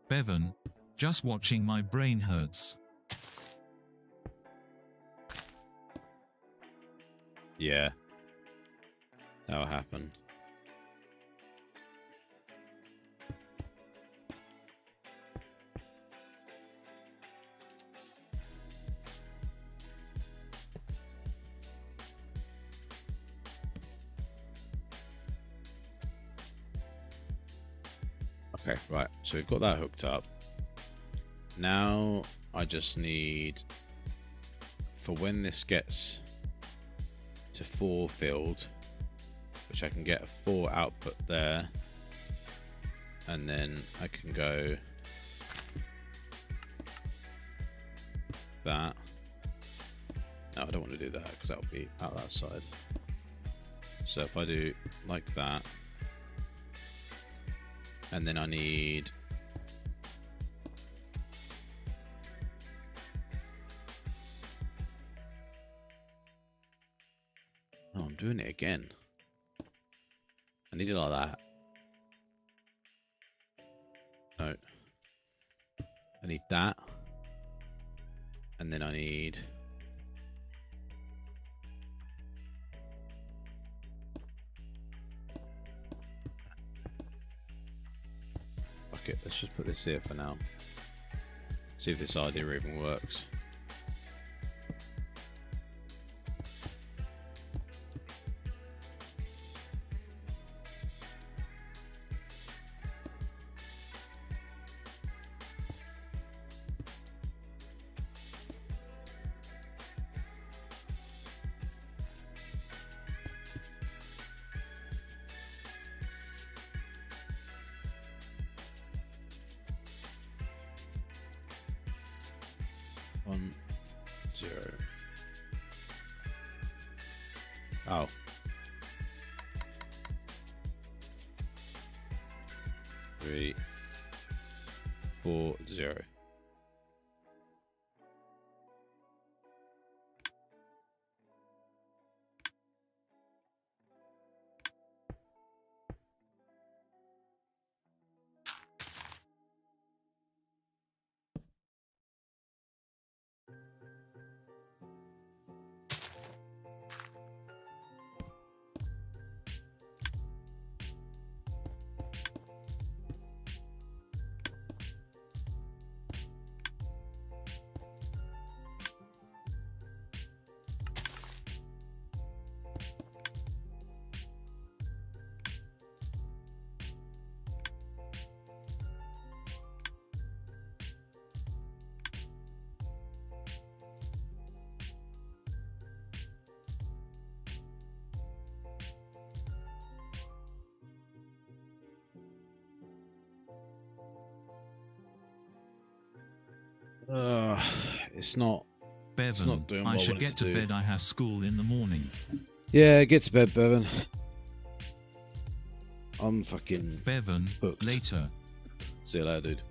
Bevan, just watching my brain hurts. Yeah. That'll happen. Okay, right. So we've got that hooked up. Now I just need, for when this gets to 4 filled, which I can get a 4 output there, and then I can go that, No, I don't want to do that because that'll be out that side. So if I do like that, and then I need oh, I'm doing it again. I need it like that. No. I need that. And then I need fuck it, let's just put this here for now. See if this idea even works. One, 0. Oh. 3, 4, 0. It's not. It's Bevan, not doing I what I should wanted get to to do. bed. I have school in the morning. Yeah, get to bed, Bevan. I'm fucking Bevan, booked. later. See you later, dude.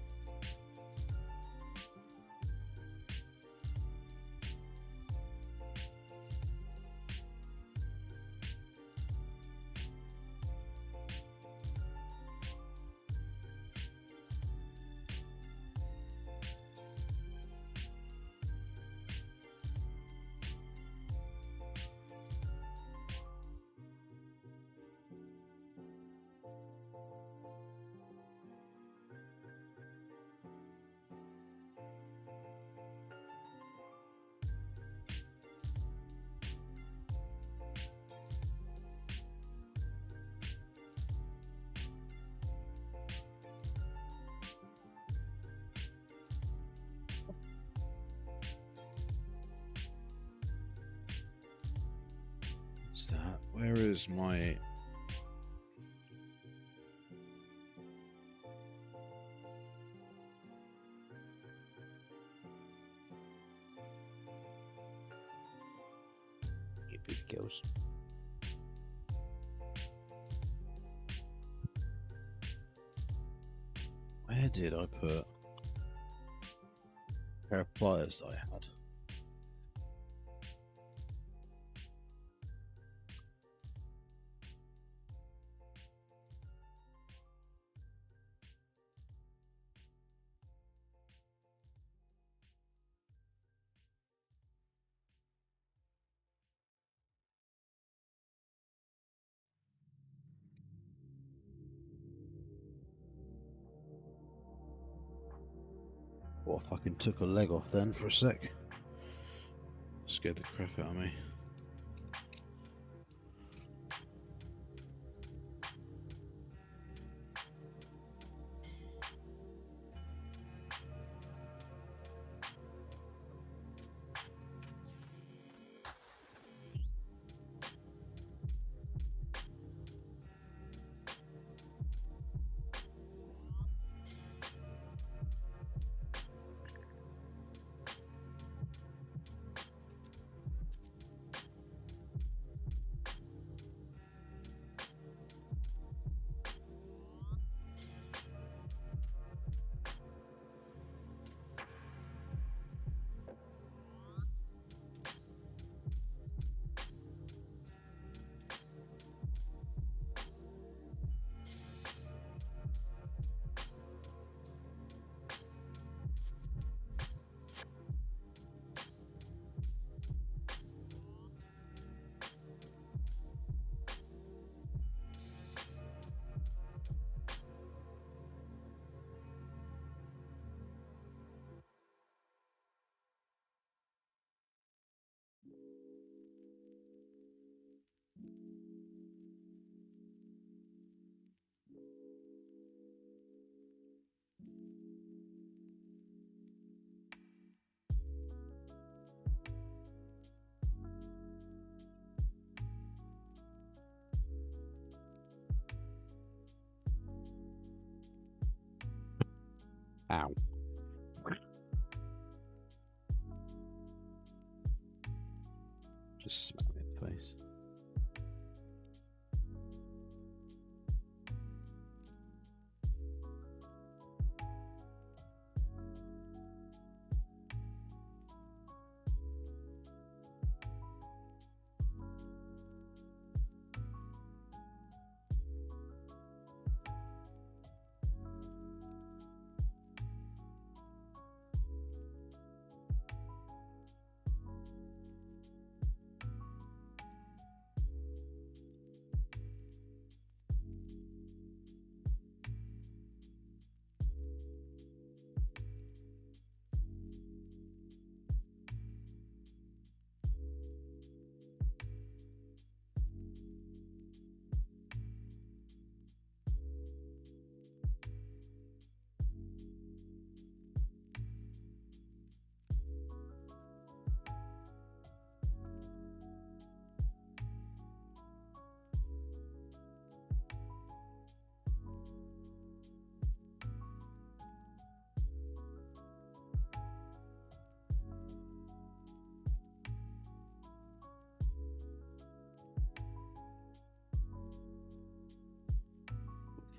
What's that? Where is my... You big girls. Where did I put a pair of pliers that I had? Well, I fucking took a leg off then for a sec. Scared the crap out of me. Ow. Just smack me in the face.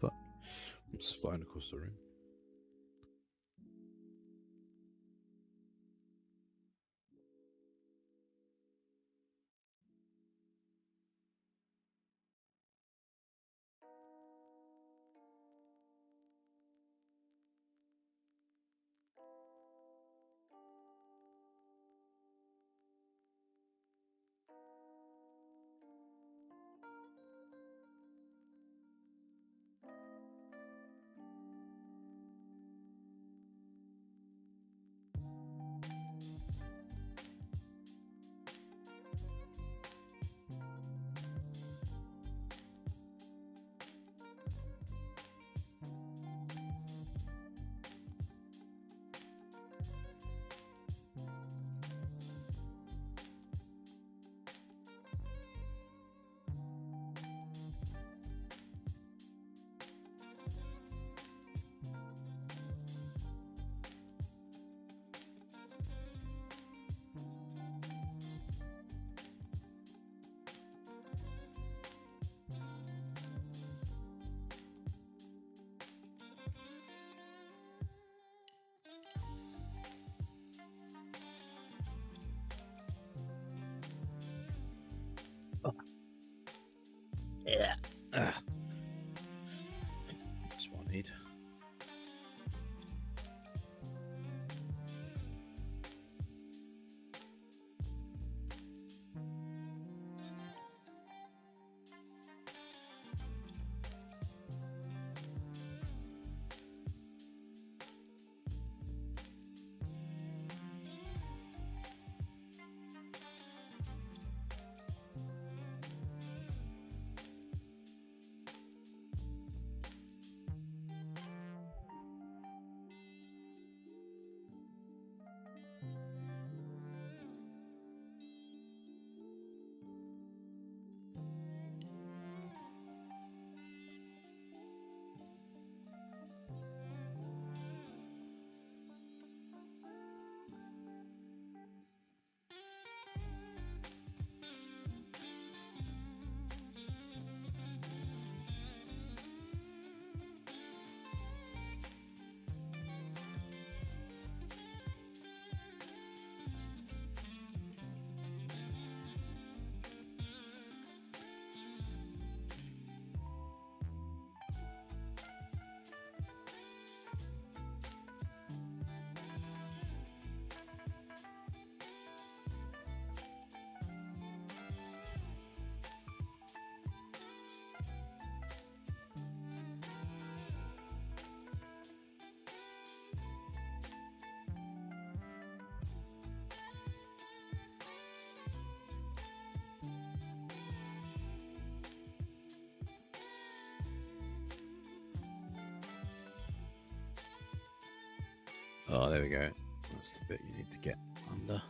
Fuck. I'm just flying across the room. Yeah. That's what I need. Oh, there we go. That's the bit you need to get under.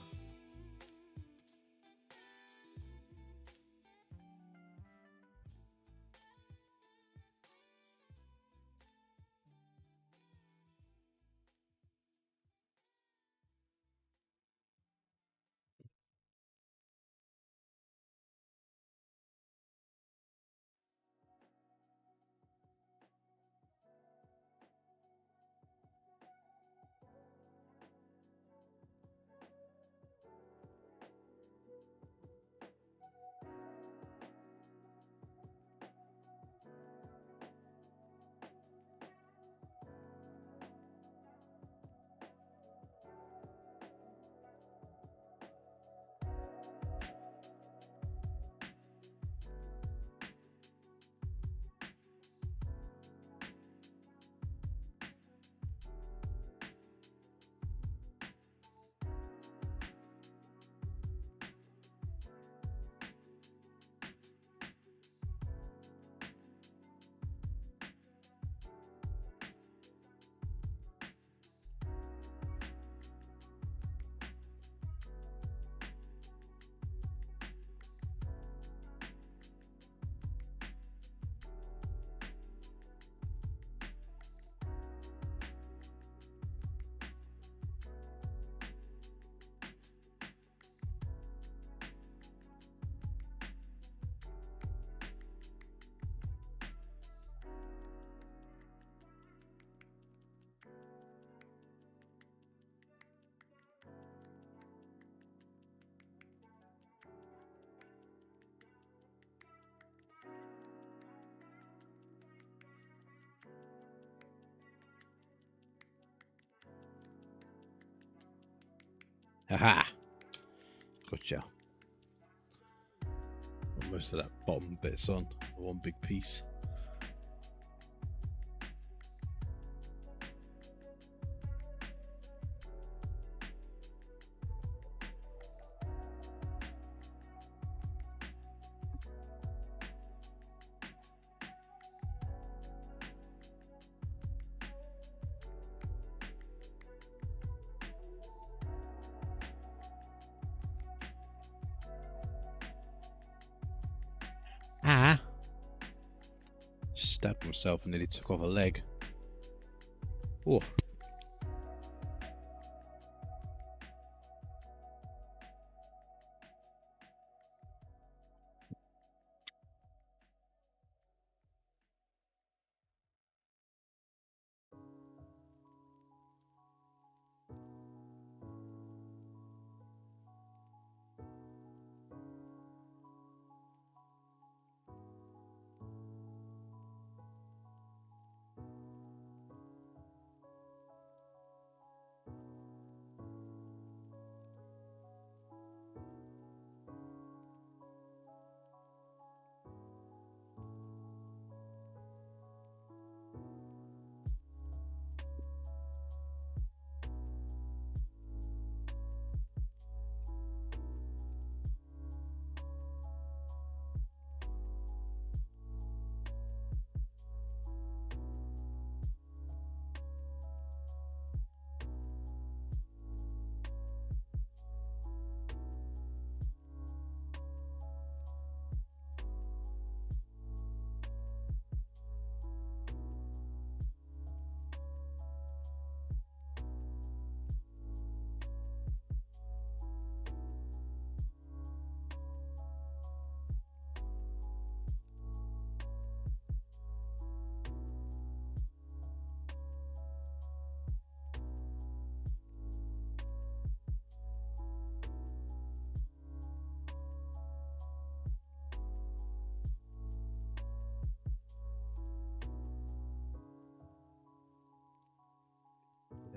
Haha. Gotcha. Most of that bottom bit's on one big piece. Ah! Stabbed myself and nearly took off a leg. Oh.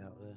Out there.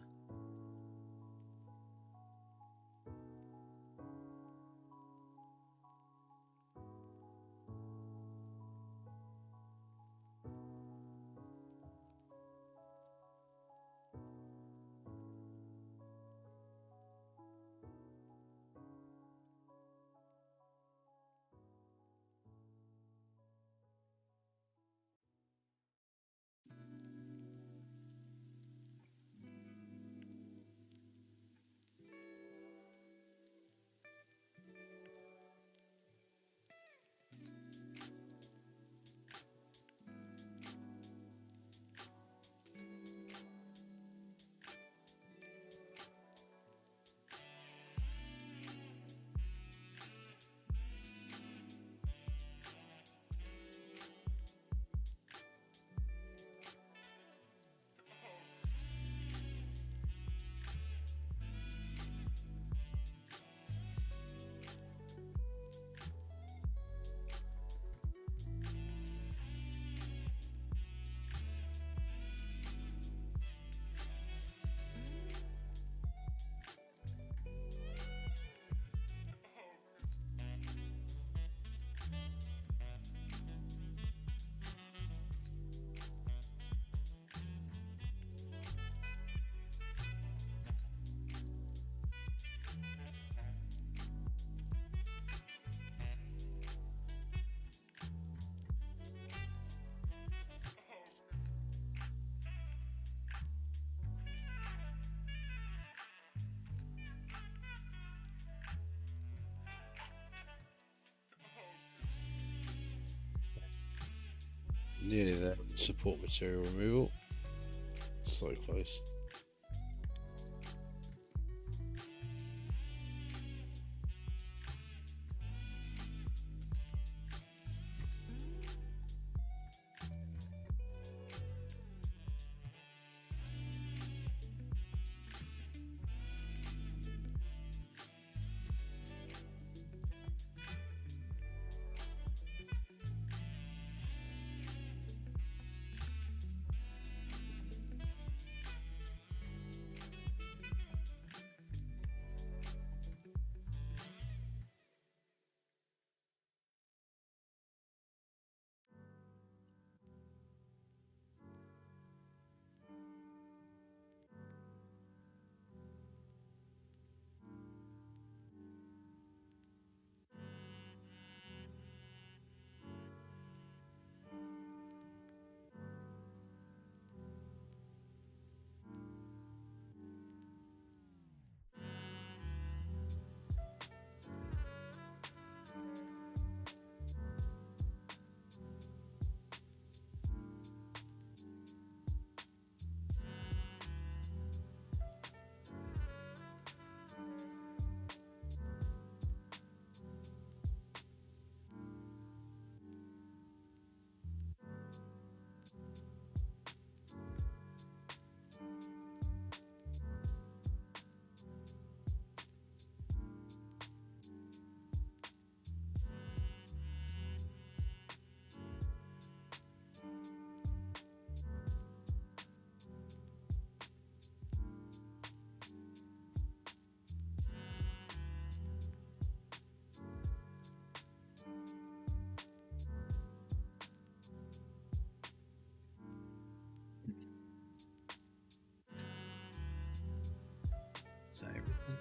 Nearly there. Support material removal. So close. Is that everything?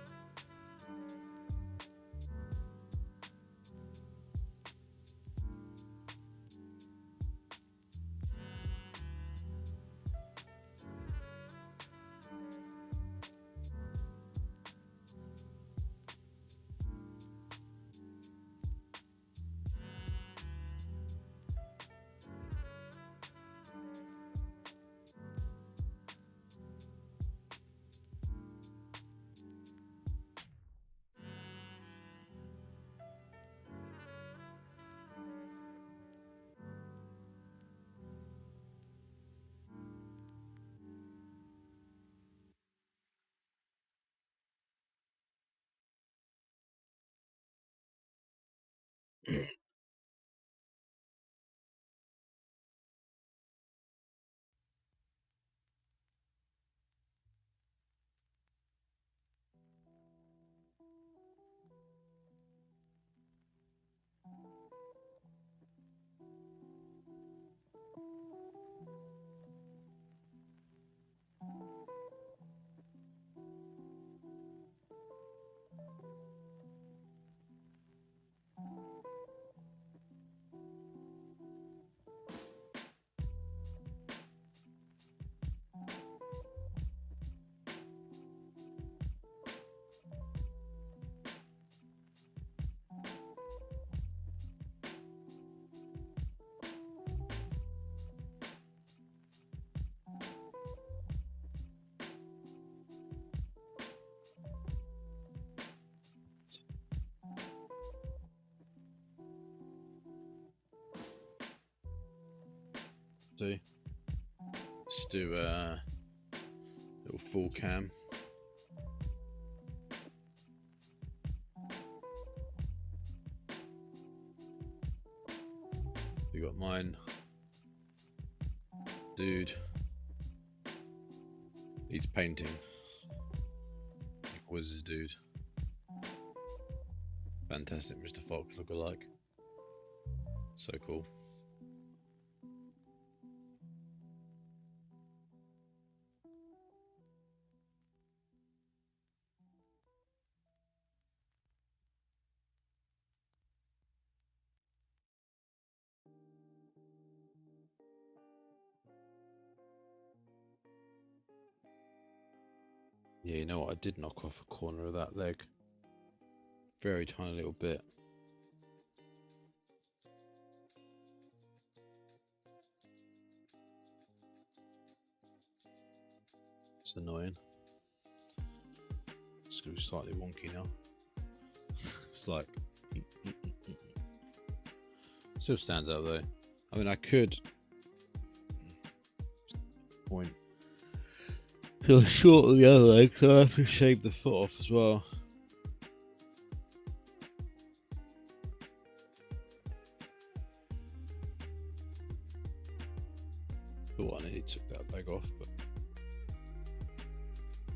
Let's do a little full cam. We got mine. Dude. He's painting. What is this dude? Fantastic Mr. Fox lookalike. So cool. Yeah, you know what? I did knock off a corner of that leg. Very tiny little bit. It's annoying. It's going to be slightly wonky now. It's like... Still stands out though. I mean, I could... point... Feel short of the other leg, so I have to shave the foot off as well. Thought I nearly took that leg off, but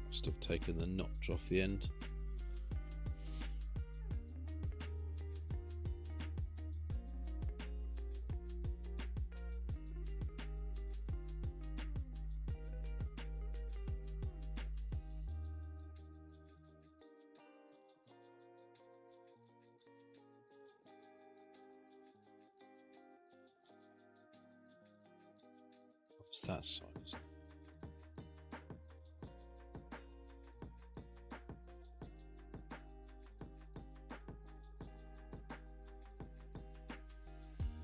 must have taken the notch off the end. What's that size?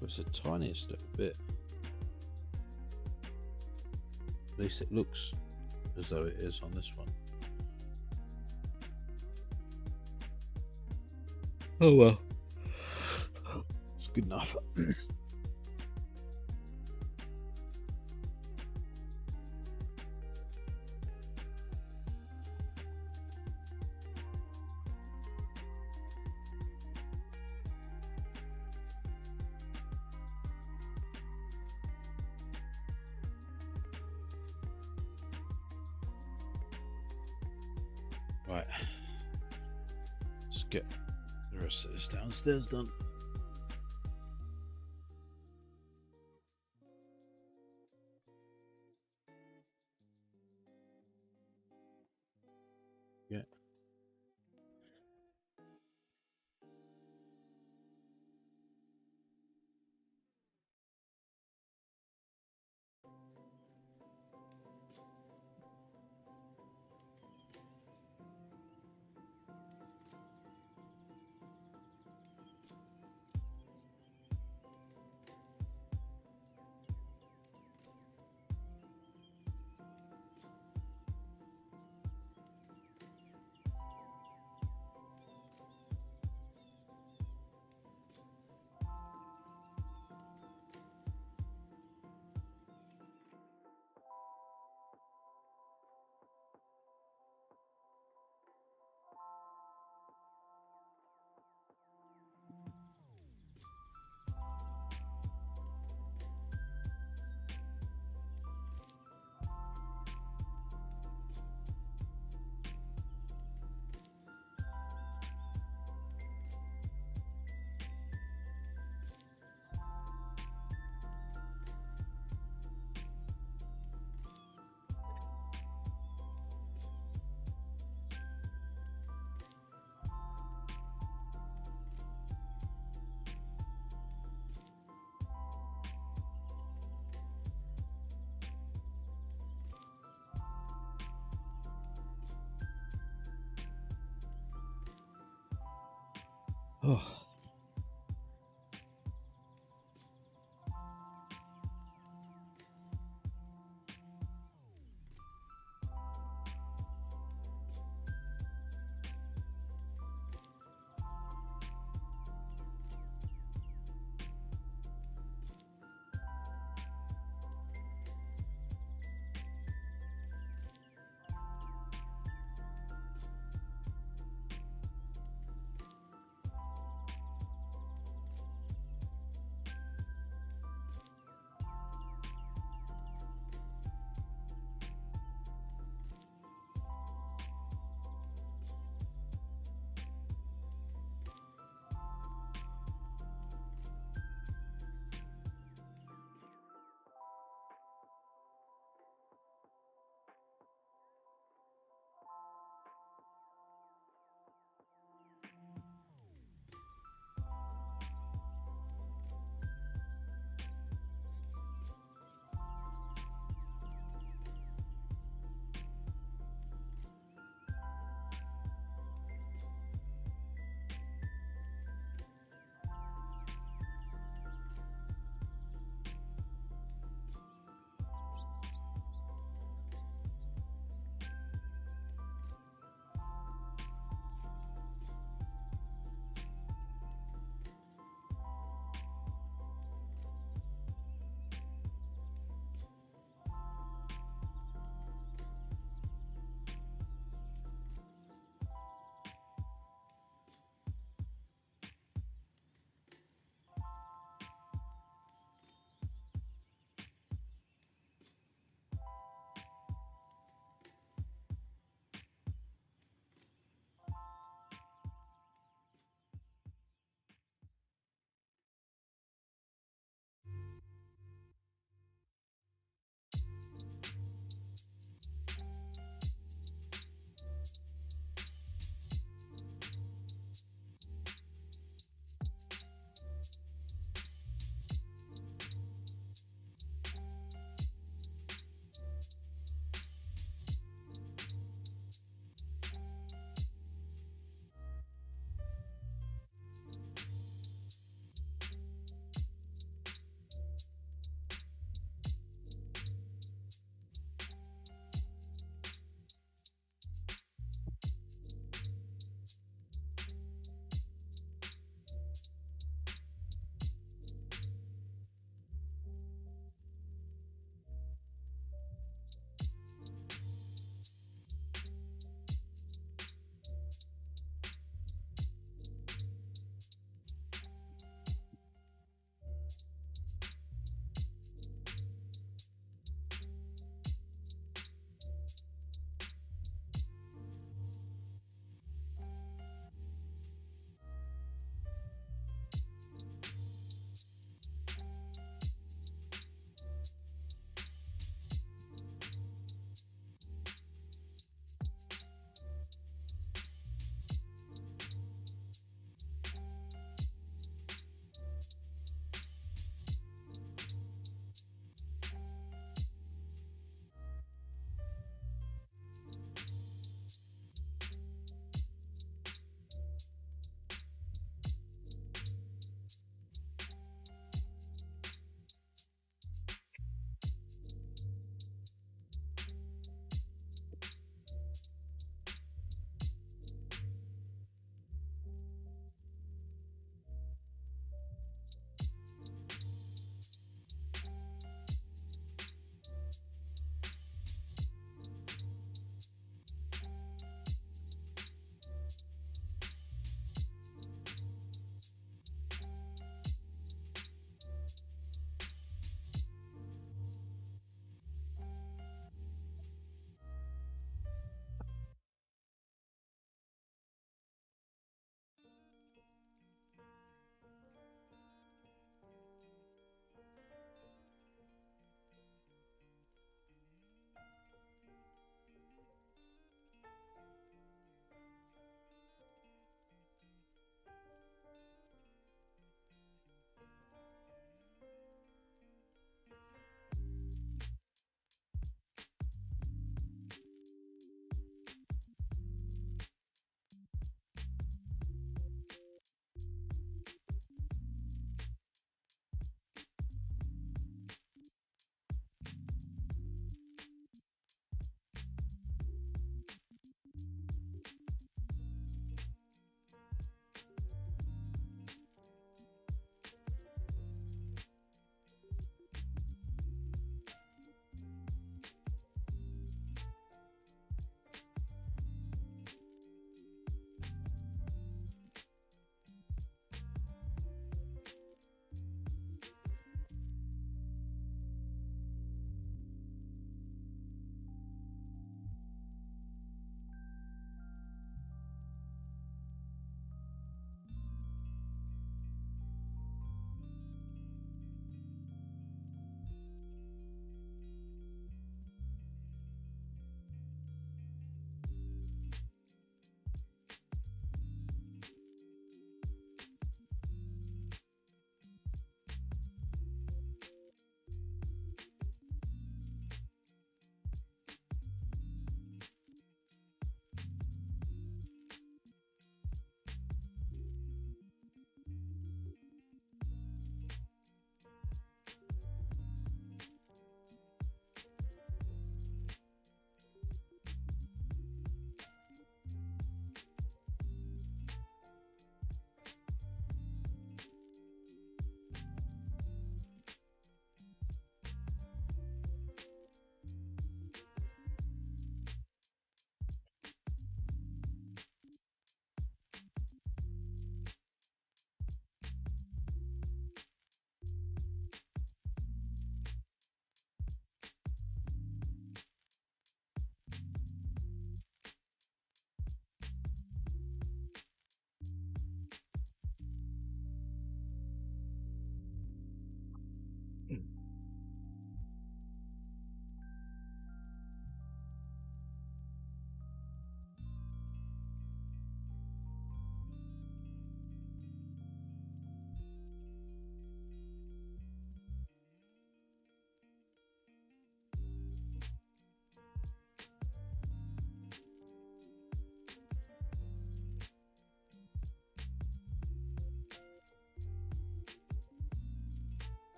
It's the tiniest little bit. At least it looks as though it is on this one. Oh well. It's good enough. Right, let's get the rest of this downstairs done. Yeah, Oh.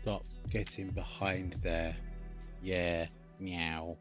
Stop getting behind there. Yeah, meow.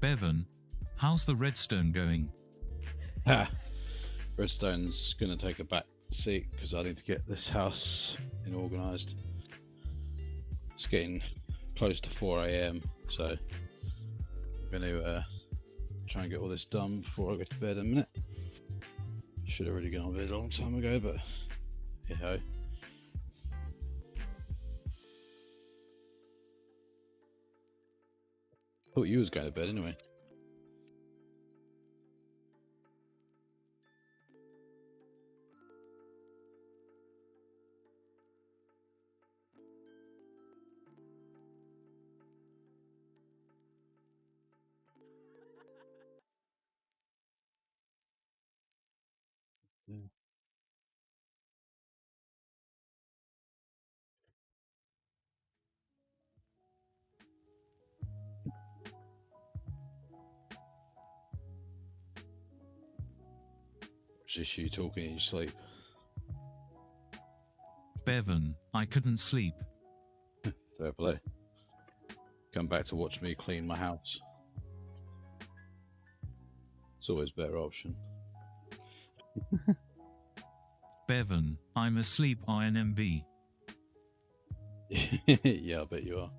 Bevan, how's the redstone going? Ha! Redstone's gonna take a back seat because I need to get this house organised. It's getting close to 4 AM, so I'm going to try and get all this done before I go to bed in a minute. Should have already gone to bed a long time ago, but hey ho. Thought you was going to bed anyway. Yeah. It's just you talking in your sleep. Bevan, I couldn't sleep. Fair play. Come back to watch me clean my house. It's always a better option. Bevan, I'm asleep INMB. Yeah, I bet you are.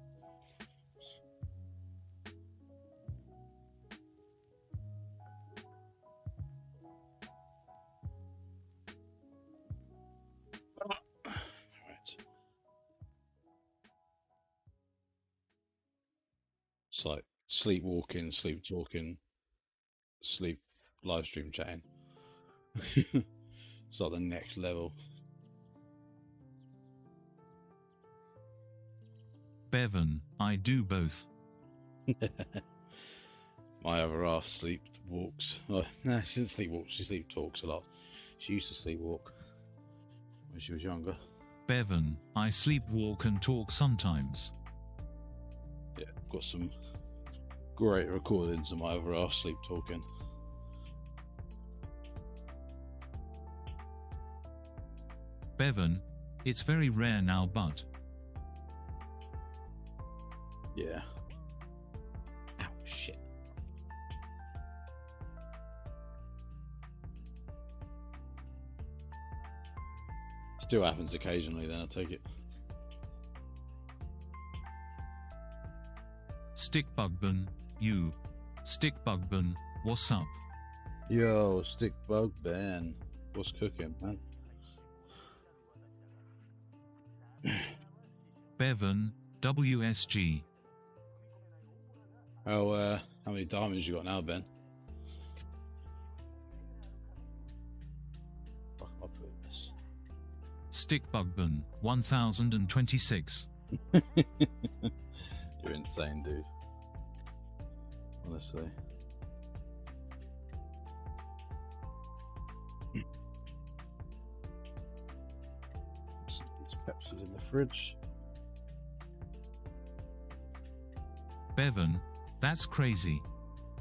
Right. It's like sleepwalking, sleep talking, sleep live stream chatting. It's like the next level. Bevan, I do both. My other half sleep walks. Oh, no, she doesn't sleep walk. She sleep talks a lot. She used to sleepwalk when she was younger. Bevan, I sleepwalk and talk sometimes. Yeah, got some great recordings of my other half sleep talking. Bevan, it's very rare now, but Yeah. Ow, shit. Still happens occasionally, then I take it. Stickbugban, you. Stickbugban, what's up? Yo, Stickbug Ben. What's cooking, man? Bevan, WSG. How many diamonds you got now, Ben? Fuck, I'll put this. Stickbugban, 1026. You're insane, dude. Honestly. These Pepsi's in the fridge. Bevan, that's crazy.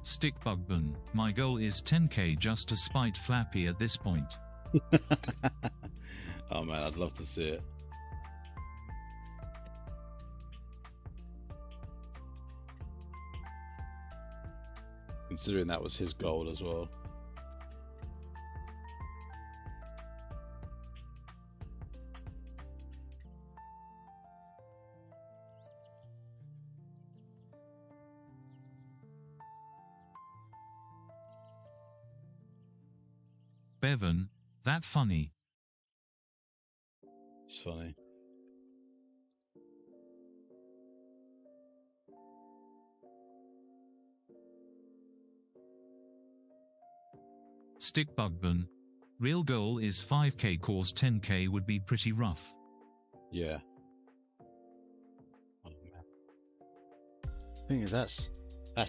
Stickbugban, my goal is 10k just to spite Flappy at this point. Oh man, I'd love to see it. Considering that was his goal as well. Bevan, that funny. It's funny. Stickbugban, real goal is 5k, cause 10k would be pretty rough. Yeah. Oh, man. Thing is, that's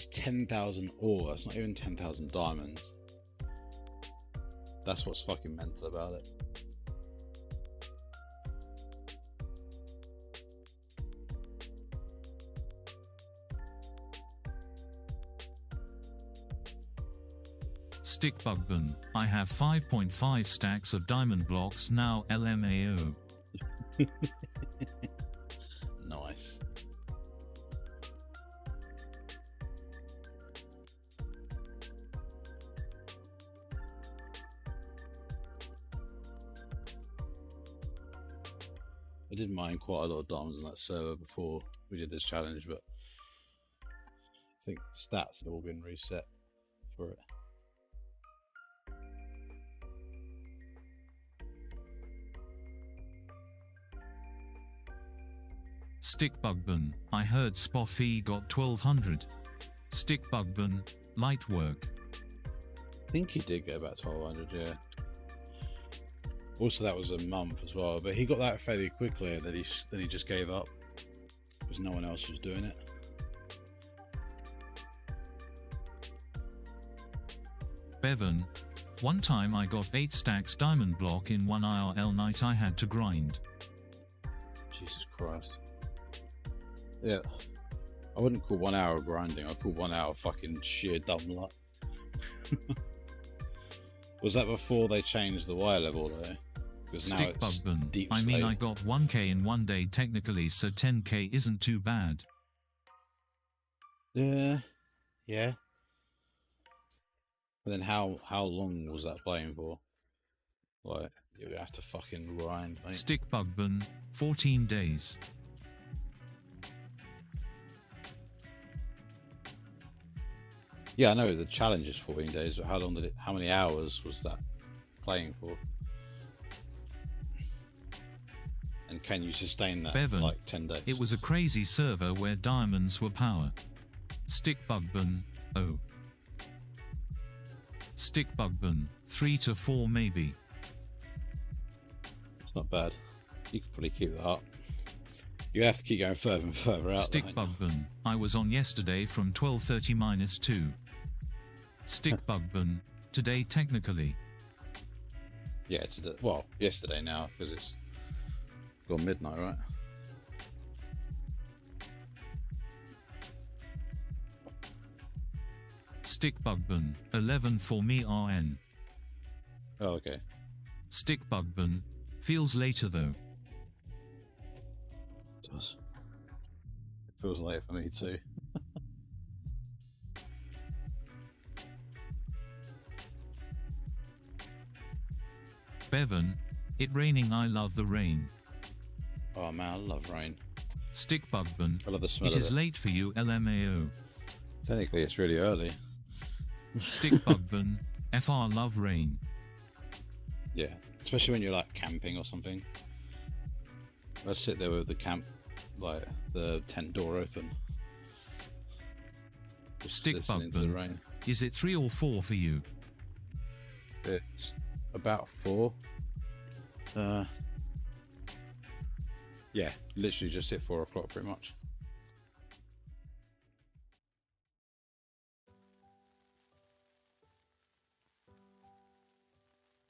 10,000 ore. That's not even 10,000 diamonds. That's what's fucking mental about it. Stickbugban, I have 5.5 stacks of diamond blocks now, LMAO. Nice. I did mine quite a lot of diamonds on that server before we did this challenge, but I think stats have all been reset for it. Stickbugbun, I heard Spoffy got 1200. Stickbugbun, light work. I think he did get about 1200, yeah. Also, that was a month as well, but he got that fairly quickly, and then he just gave up because no one else was doing it. Bevan, one time I got 8 stacks diamond block in one IRL night I had to grind. Jesus Christ. Yeah, I wouldn't call 1 hour grinding. I'd call 1 hour fucking sheer dumb luck. Was that before they changed the wire level though? Because now it's deep I mean, slate. I got 1k in one day technically, so 10k isn't too bad. Yeah. But then how long was that playing for? Like, you have to fucking grind, mate. Stickbugbun, 14 days. Yeah, I know the challenge is 14 days, but how many hours was that playing for? And can you sustain that Bevan, for like 10 days? It was a crazy server where diamonds were power. Stickbugbun, oh. Stickbugbun, 3 to 4 maybe. It's not bad. You could probably keep that up. You have to keep going further and further out. Stickbugbun, I was on yesterday from 12:30 - 2. Stickbugbun, today technically. Yeah, well, yesterday now, because it's gone midnight, right? Stickbugbun, 11 for me RN. Oh, okay. Stickbugbun, feels later though. It does. It feels late for me too. Bevan, it raining, I love the rain. Oh man, I love rain. Stickbugbun, I love the smell it of is it. late for you LMAO. Technically, it's really early. Stickbugbun, FR love rain. Yeah, especially when you're like camping or something. I sit there with the camp, like the tent door open. Just listening to the Stickbugbun, rain. is it 3 or 4 for you? It's about 4. Yeah, literally just hit 4 o'clock pretty much.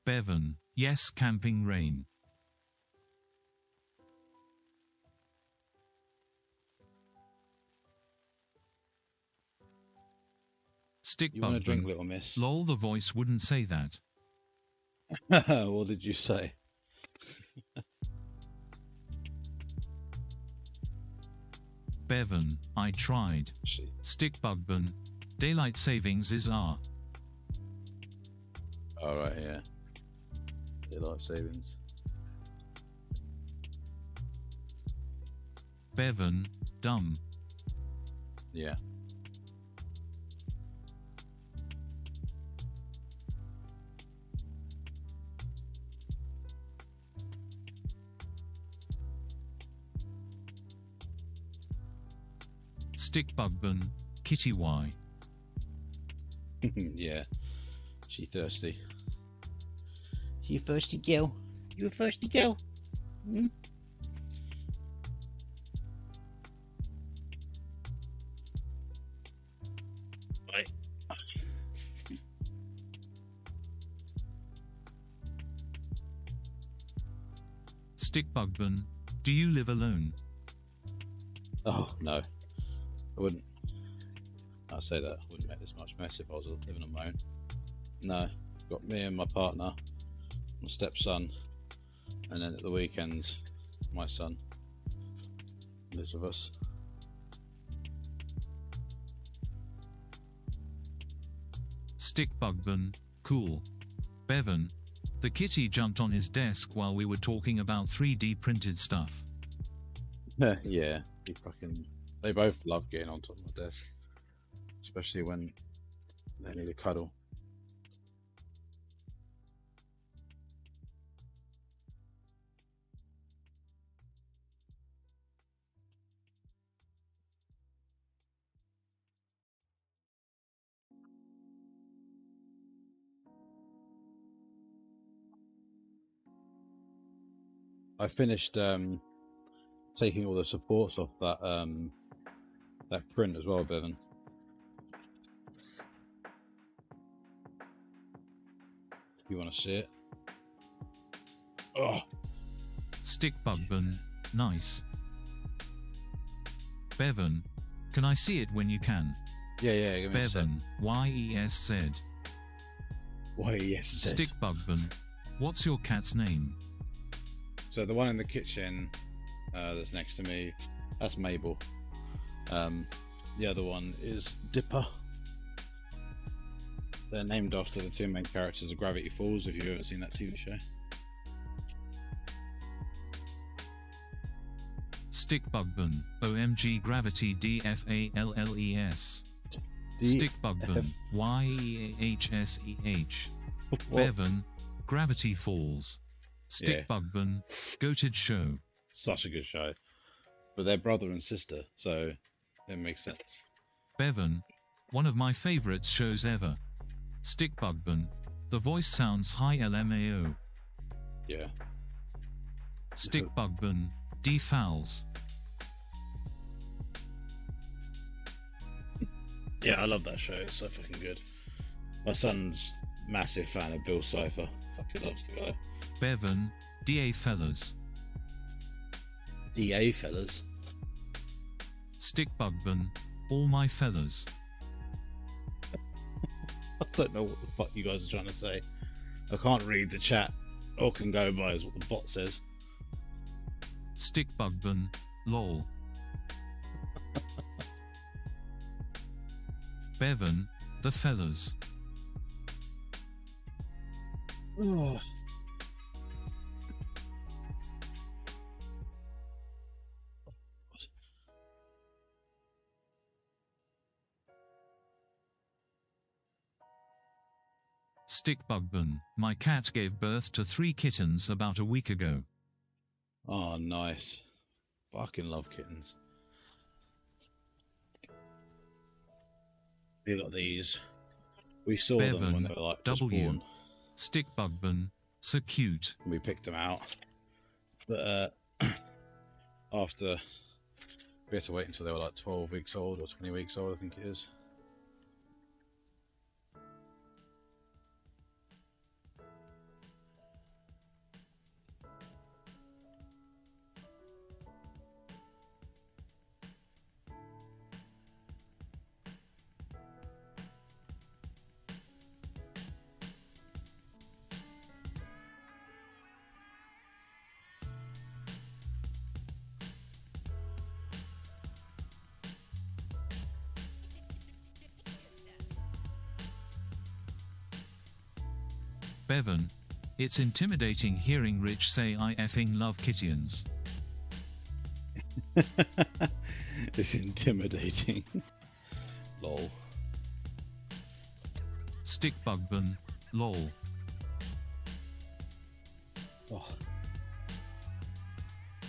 Bevan, yes, camping rain. You want to drink, Stickbugbun, little miss? lol, the voice wouldn't say that. What did you say? Bevan, I tried. Shit. Stickbugbun, daylight savings is R. Alright, yeah. Life savings. Bevan, dumb. Yeah. Stickbugbun, Kitty Y. Yeah. She thirsty. You thirsty girl? You a thirsty girl? Hmm? Right. Stickbugbun, do you live alone? Oh, no. I wouldn't. I'll say that. I wouldn't make this much mess if I was living on my own. No. Got me and my partner, my stepson, and then at the weekends, my son lives with us. Stickbugbun, cool. Bevan, the kitty jumped on his desk while we were talking about 3D printed stuff. Yeah, they both love getting on top of my desk, especially when they need a cuddle. I finished taking all the supports off that print as well, Bevan. You want to see it? Oh, Stick Bugbun, nice. Bevan, can I see it when you can? yeah. Give me a sec. Bevan, YESZ. Why, yes. Stick Bugbun, what's your cat's name? So the one in the kitchen that's next to me, that's Mabel. The other one is Dipper. They're named after the two main characters of Gravity Falls, if you've ever seen that TV show. Stick Bugbun, OMG Gravity DFALLES. Stick Bugbun, YEAHSEH. Bevan, Gravity Falls. Stick Bugbun, Goated Show. Such a good show. But they're brother and sister, so it makes sense. Bevan, one of my favorites shows ever. Stick Bugbun, the voice sounds high LMAO. Yeah. Stick Bugbun, D Fouls. Yeah, I love that show. It's so fucking good. My son's massive fan of Bill Cipher. Fucking loves the guy. Bevan, DA Fellas. DA fellas. Stick Bugbun, all my fellas. I don't know what the fuck you guys are trying to say. I can't read the chat. All can go by is what the bot says. Stick Bugbun, lol. Bevan, the fellas. Oh. Stick Bugbun, my cat gave birth to 3 kittens about a week ago. Oh, nice. Fucking love kittens. We got these. We saw them when Bevan, they were like just W. born. Stick Bugbun, so cute. We picked them out. But after we had to wait until they were like 12 weeks old or 20 weeks old, I think it is. Bevan, it's intimidating hearing Rich say I effing love kittians. It's intimidating. Lol. Stick Bugbun, lol. Oh.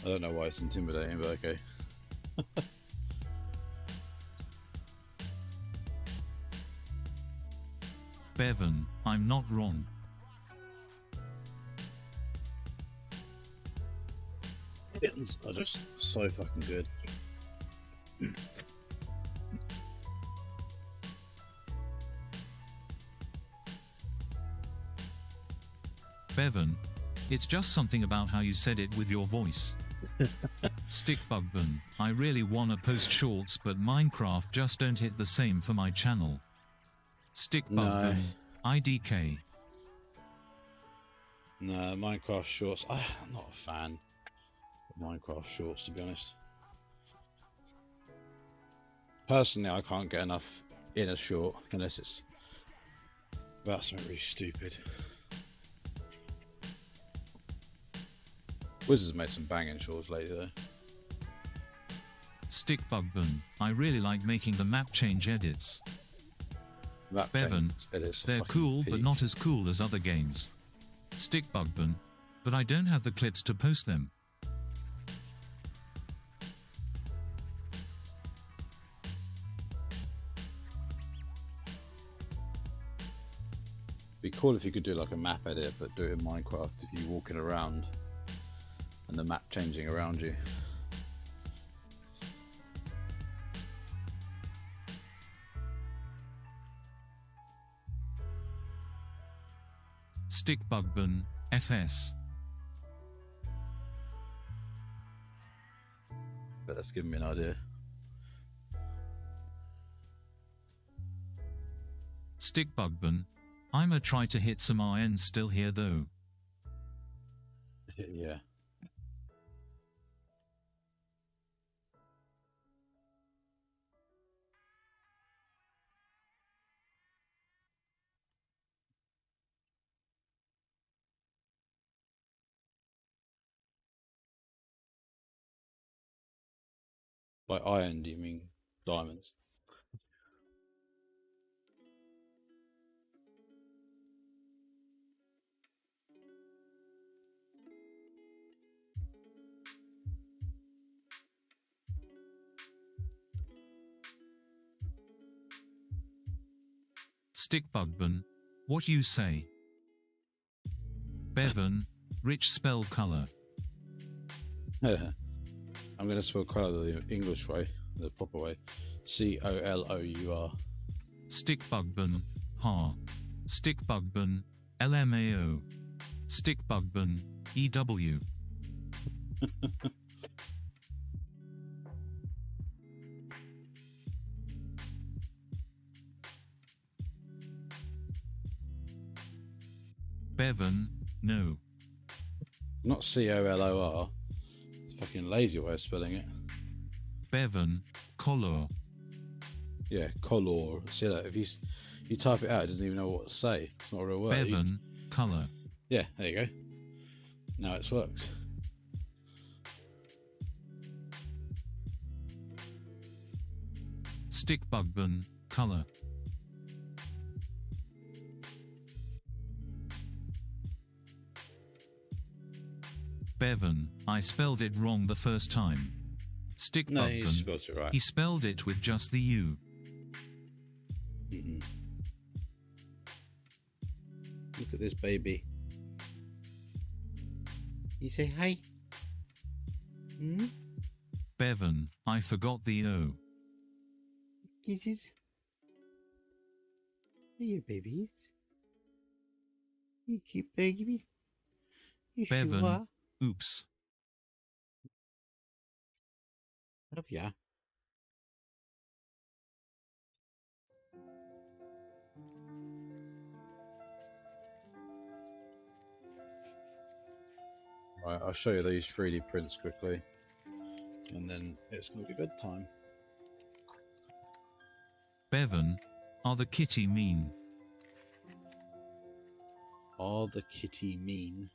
I don't know why it's intimidating, but okay. Bevan, I'm not wrong. Kittens are just so fucking good. Bevan, it's just something about how you said it with your voice. Stick Bugbun, I really wanna post shorts but Minecraft just don't hit the same for my channel. Stick Bugbun, IDK. No, Minecraft shorts. I'm not a fan of Minecraft shorts, to be honest. Personally, I can't get enough in a short unless it's about something really stupid. Wizards made some banging shorts lately, though. Stick Bugbun. I really like making the map change edits. Map Bevan, change edits are they're fucking cool but peak. not as cool as other games. Stick Bugbun. But I don't have the clips to post them. Be cool if you could do like a map edit, but do it in Minecraft if you're walking around and the map changing around you. Stick Bugbun, FS. But that's giving me an idea. Stick Bugbun. I'ma try to hit some RN still here though. Yeah. By iron, do you mean diamonds? Stick Bugbun. What you say? Bevan, rich spell color. I'm going to spell colour the English way, the proper way. Colour. Stick Bugbun, ha. Stick Bugbun, LMAO. Stick Bugbun, EW. Bevan, no. Not COLOR. It's a fucking lazy way of spelling it. Bevan, color. Yeah, color. See that? If you type it out, it doesn't even know what to say. It's not a real word. Bevan, color. Yeah, there you go. Now it's worked. Stick Bugbun, color. Bevan, I spelled it wrong the first time. Stick No, you Bugbun. spelled it right. He spelled it with just the U. Mm-mm. Look at this baby. You say hi. Hmm? Bevan, I forgot the O. Kisses. Here, babies. You cute baby. You Bevan, sure are. oops. Have ya? Right, I'll show you these 3D prints quickly, and then it's going to be bedtime. Bevan, are the kitty mean? Are the kitty mean?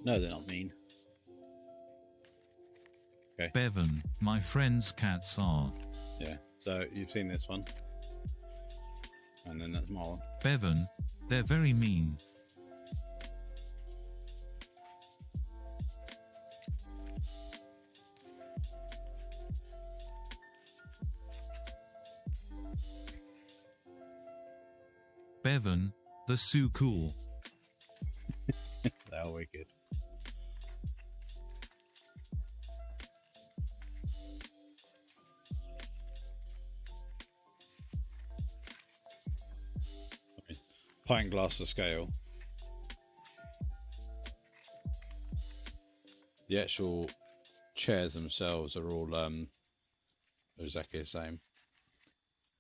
No, they're not mean. Okay. Bevan, my friend's cats are. Yeah, so you've seen this one. And then that's my one. Bevan, they're very mean. Bevan, the Sioux cool. They're wicked. Pint glass to scale. The actual chairs themselves are all exactly the same.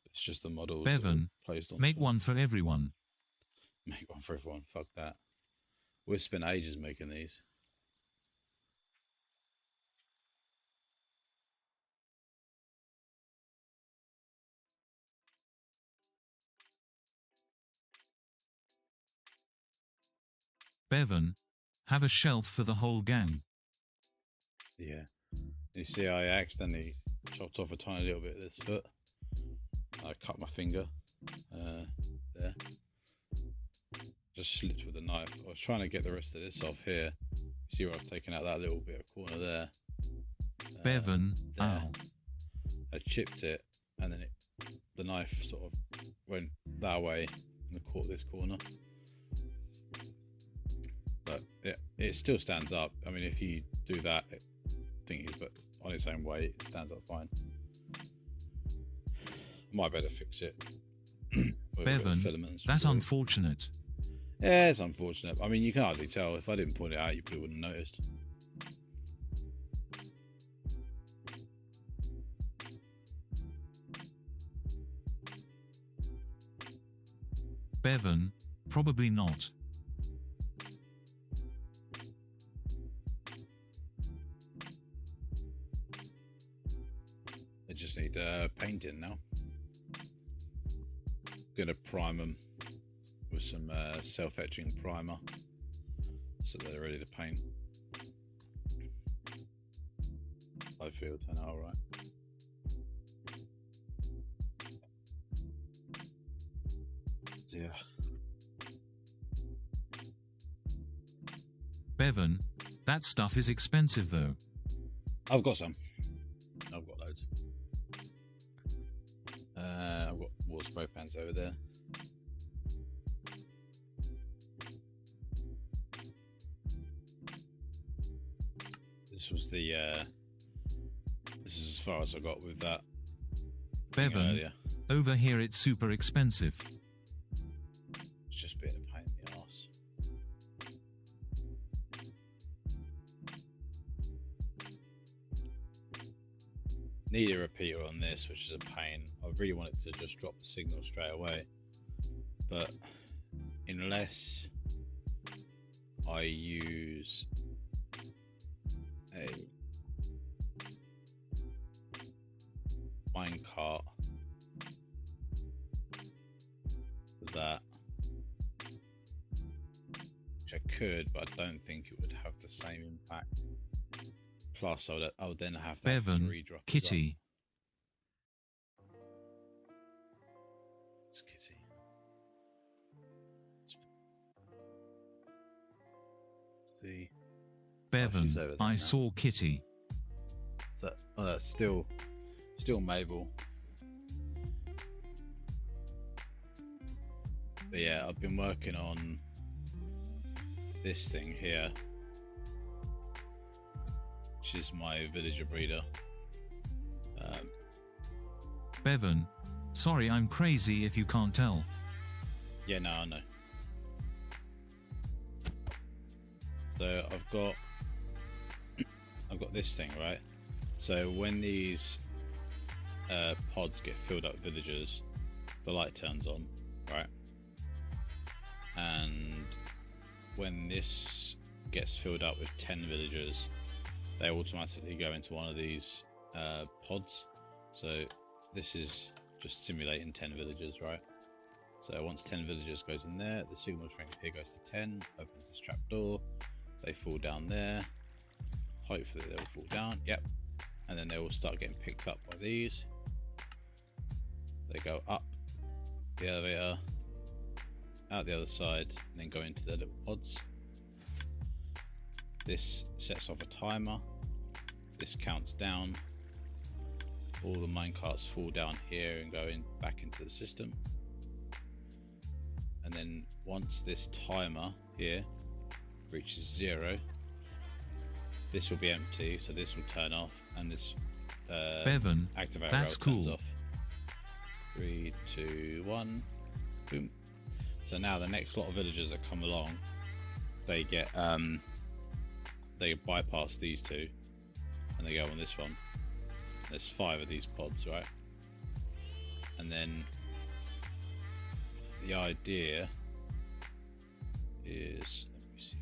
It's just the models that Bevan, are placed on make top. one for everyone. Make one for everyone. Fuck that. We've spent ages making these. Bevan, have a shelf for the whole gang. Yeah. You see, I accidentally chopped off a tiny little bit of this foot. I cut my finger there. Just slipped with a knife. I was trying to get the rest of this off here. See where I've taken out that little bit of corner there. Bevan, there. ow. I chipped it, and then the knife sort of went that way and caught this corner. But it still stands up. I mean, if you do that, but on its own weight, it stands up fine. Might better fix it. Bevan, that's unfortunate. Yeah, it's unfortunate. I mean, you can hardly tell. If I didn't point it out, you probably wouldn't have noticed. Bevan, probably not. I just need painting now. Gonna prime them with some self-etching primer so they're ready to paint. Hopefully it'll turn out alright. Yeah. Bevan, that stuff is expensive though. I've got some. I've got loads. I've got water spray pans over there. This was the this is as far as I got with that. Bevan, over here it's super expensive. It's just being a pain in the arse. Need a repeater on this, which is a pain. I really want it to just drop the signal straight away, but unless I use a minecart for that, which I could, but I don't think it would have the same impact. Plus, I would then have that Bevan, three droppers Kitty. Up. It's Kitty. See. Bevan, I now. saw Kitty. So, that's still Mabel. But yeah, I've been working on this thing here, which is my villager breeder. Bevan, sorry I'm crazy if you can't tell. Yeah, no, I know. So I've got this thing, right? So when these pods get filled up with villagers, the light turns on, right? And when this gets filled up with 10 villagers, they automatically go into one of these pods. So this is just simulating 10 villagers, right? So once 10 villagers goes in there, the signal strength here goes to 10, opens this trap door, they fall down there, hopefully they will fall down, yep, and then they will start getting picked up by these. They go up the elevator, out the other side, and then go into their little pods. This sets off a timer, this counts down, all the minecarts fall down here and go back into the system. And then once this timer here reaches 0, this will be empty, so this will turn off, and this Bevan, activate that's rail turns cool. off. 3, 2, 1, boom. So now the next lot of villagers that come along, they get they bypass these two, and they go on this one. There's 5 of these pods, right? And then the idea is, let me see,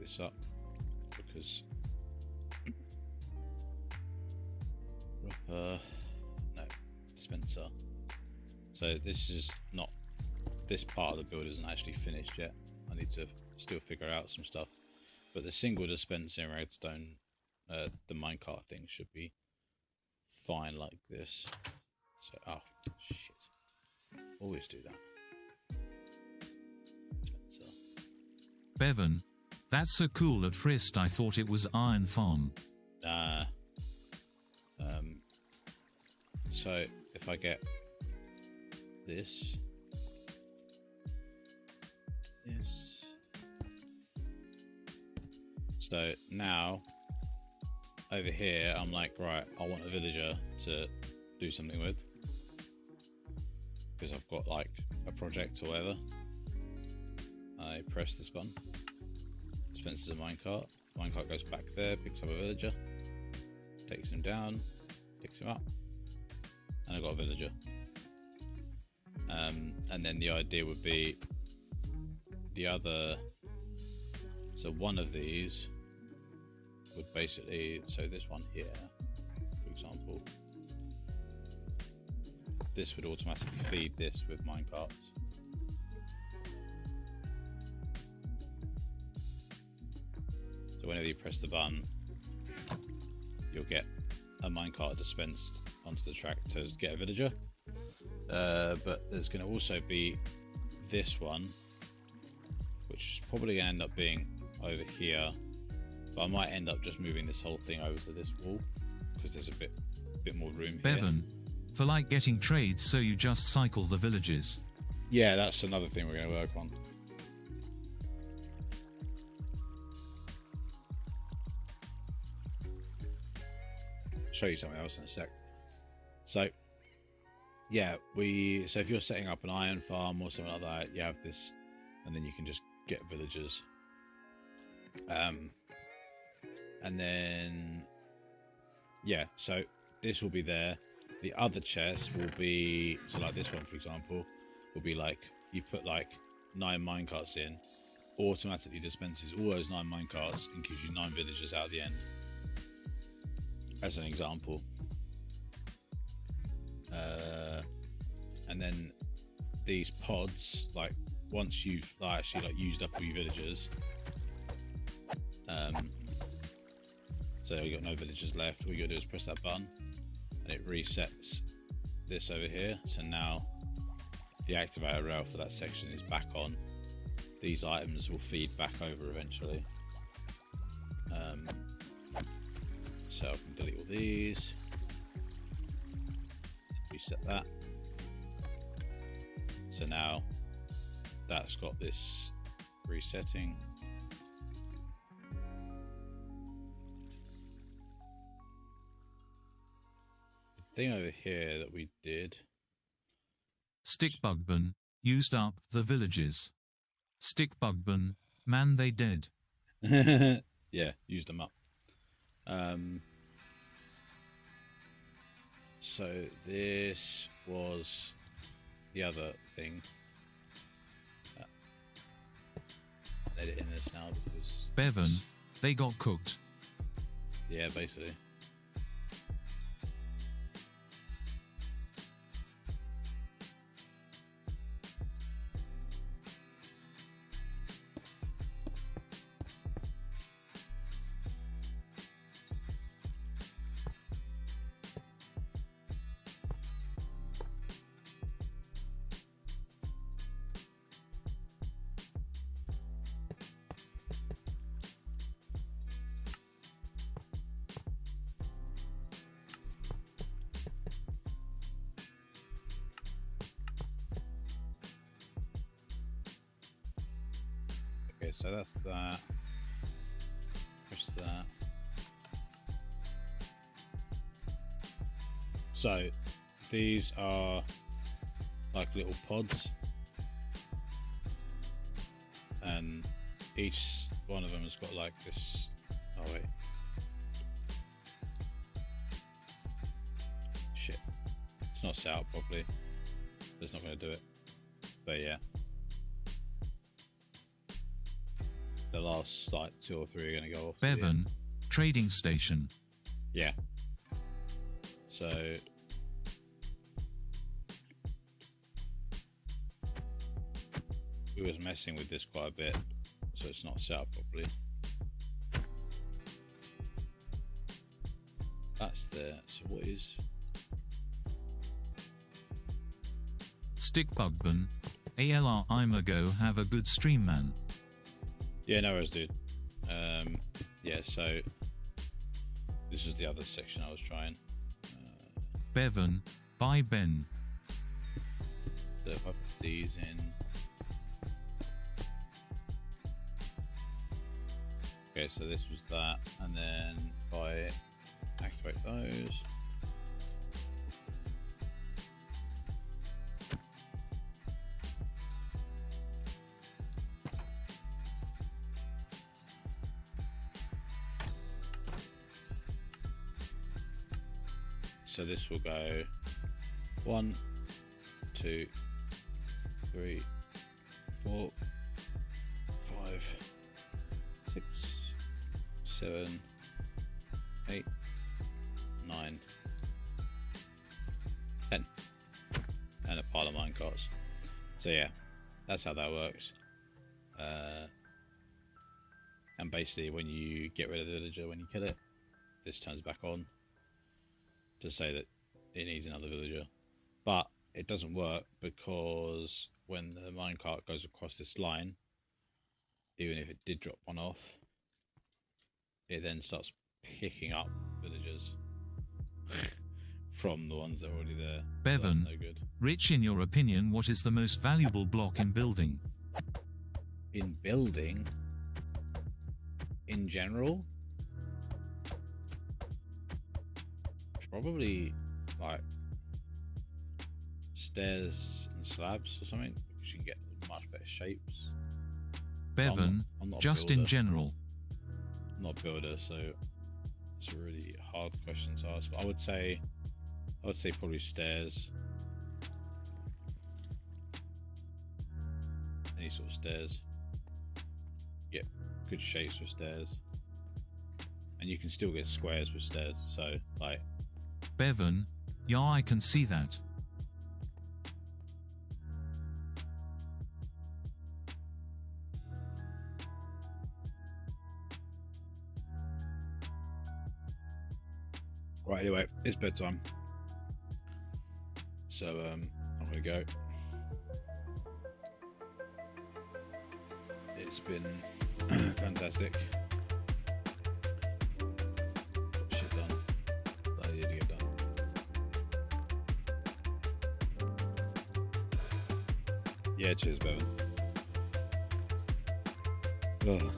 this up because no, dispenser. So this is not, this part of the build isn't actually finished yet. I need to still figure out some stuff. But the single dispenser in redstone, the minecart thing should be fine like this. So, oh, shit. Always do that. Dispenser. Bevan, that's so cool. At first I thought it was iron farm. Nah. So if I get this, so now over here I'm like, right, I want a villager to do something with, because I've got like a project or whatever. I press this button, dispenses a minecart. Minecart goes back there, picks up a villager, takes him down, picks him up, and I've got a villager. And then the idea would be the other, so one of these would basically, so this one here, for example, this would automatically feed this with minecarts. So whenever you press the button, you'll get a minecart dispensed onto the track to get a villager. But there's going to also be this one, which is probably going to end up being over here. But I might end up just moving this whole thing over to this wall because there's a bit more room here. Bevan, for like getting trades, so you just cycle the villages. Yeah, that's another thing we're going to work on. Show you something else in a sec. So yeah, so if you're setting up an iron farm or something like that, you have this, and then you can just get villagers. And then yeah, so this will be there. The other chest will be, so like this one for example, will be like, you put like 9 minecarts in, automatically dispenses all those 9 minecarts and gives you 9 villagers out at the end, as an example. And then these pods, like once you've actually like used up all your villagers, so you've got no villagers left, all you gotta do is press that button and it resets this over here. So now the active IRL for that section is back on. These items will feed back over eventually. So I can delete all these, reset that. So now that's got this resetting. The thing over here that we did. Stickbugman, used up the villages. Stickbugman, man they dead. Yeah, used them up. So this was the other thing. Edit in this now because Bevan, they got cooked. yeah, basically. Okay, so that's that. Push that. So these are like little pods, and each one of them has got like this. Oh wait, shit! It's not set up properly. It's not going to do it. But yeah. The last like 2 or 3 are going to go off. Bevan, trading station. Yeah. So we was messing with this quite a bit, so it's not set up properly. That's there. So what is? Stick Bugbun. ALR I'ma go have a good stream, man. Yeah, no worries, dude. Yeah, so this was the other section I was trying. Bevan. Bye, Ben. So if I put these in. Okay, so this was that, and then if I activate those. So this will go 1, 2, 3, 4, 5, 6, 7, 8, 9, 10, and a pile of minecarts. So yeah, that's how that works. And basically, when you get rid of the villager, when you kill it, this turns back on to say that it needs another villager. But it doesn't work because when the minecart goes across this line, even if it did drop one off, it then starts picking up villagers from the ones that are already there. Bevan. So that's no good. Rich, in your opinion, what is the most valuable block in building? In building, in general, probably like stairs and slabs or something, because you can get much better shapes. Bevan. I'm not a Just builder. in general. I'm not a builder, so it's a really hard question to ask. But I would say probably stairs. Any sort of stairs. Get good shapes with stairs. And you can still get squares with stairs, so like Bevan. Yeah, I can see that. right, anyway, it's bedtime. So I'm gonna go. It's been fantastic. Shit done. That I need to get done. Yeah, cheers, Bevan. Ugh.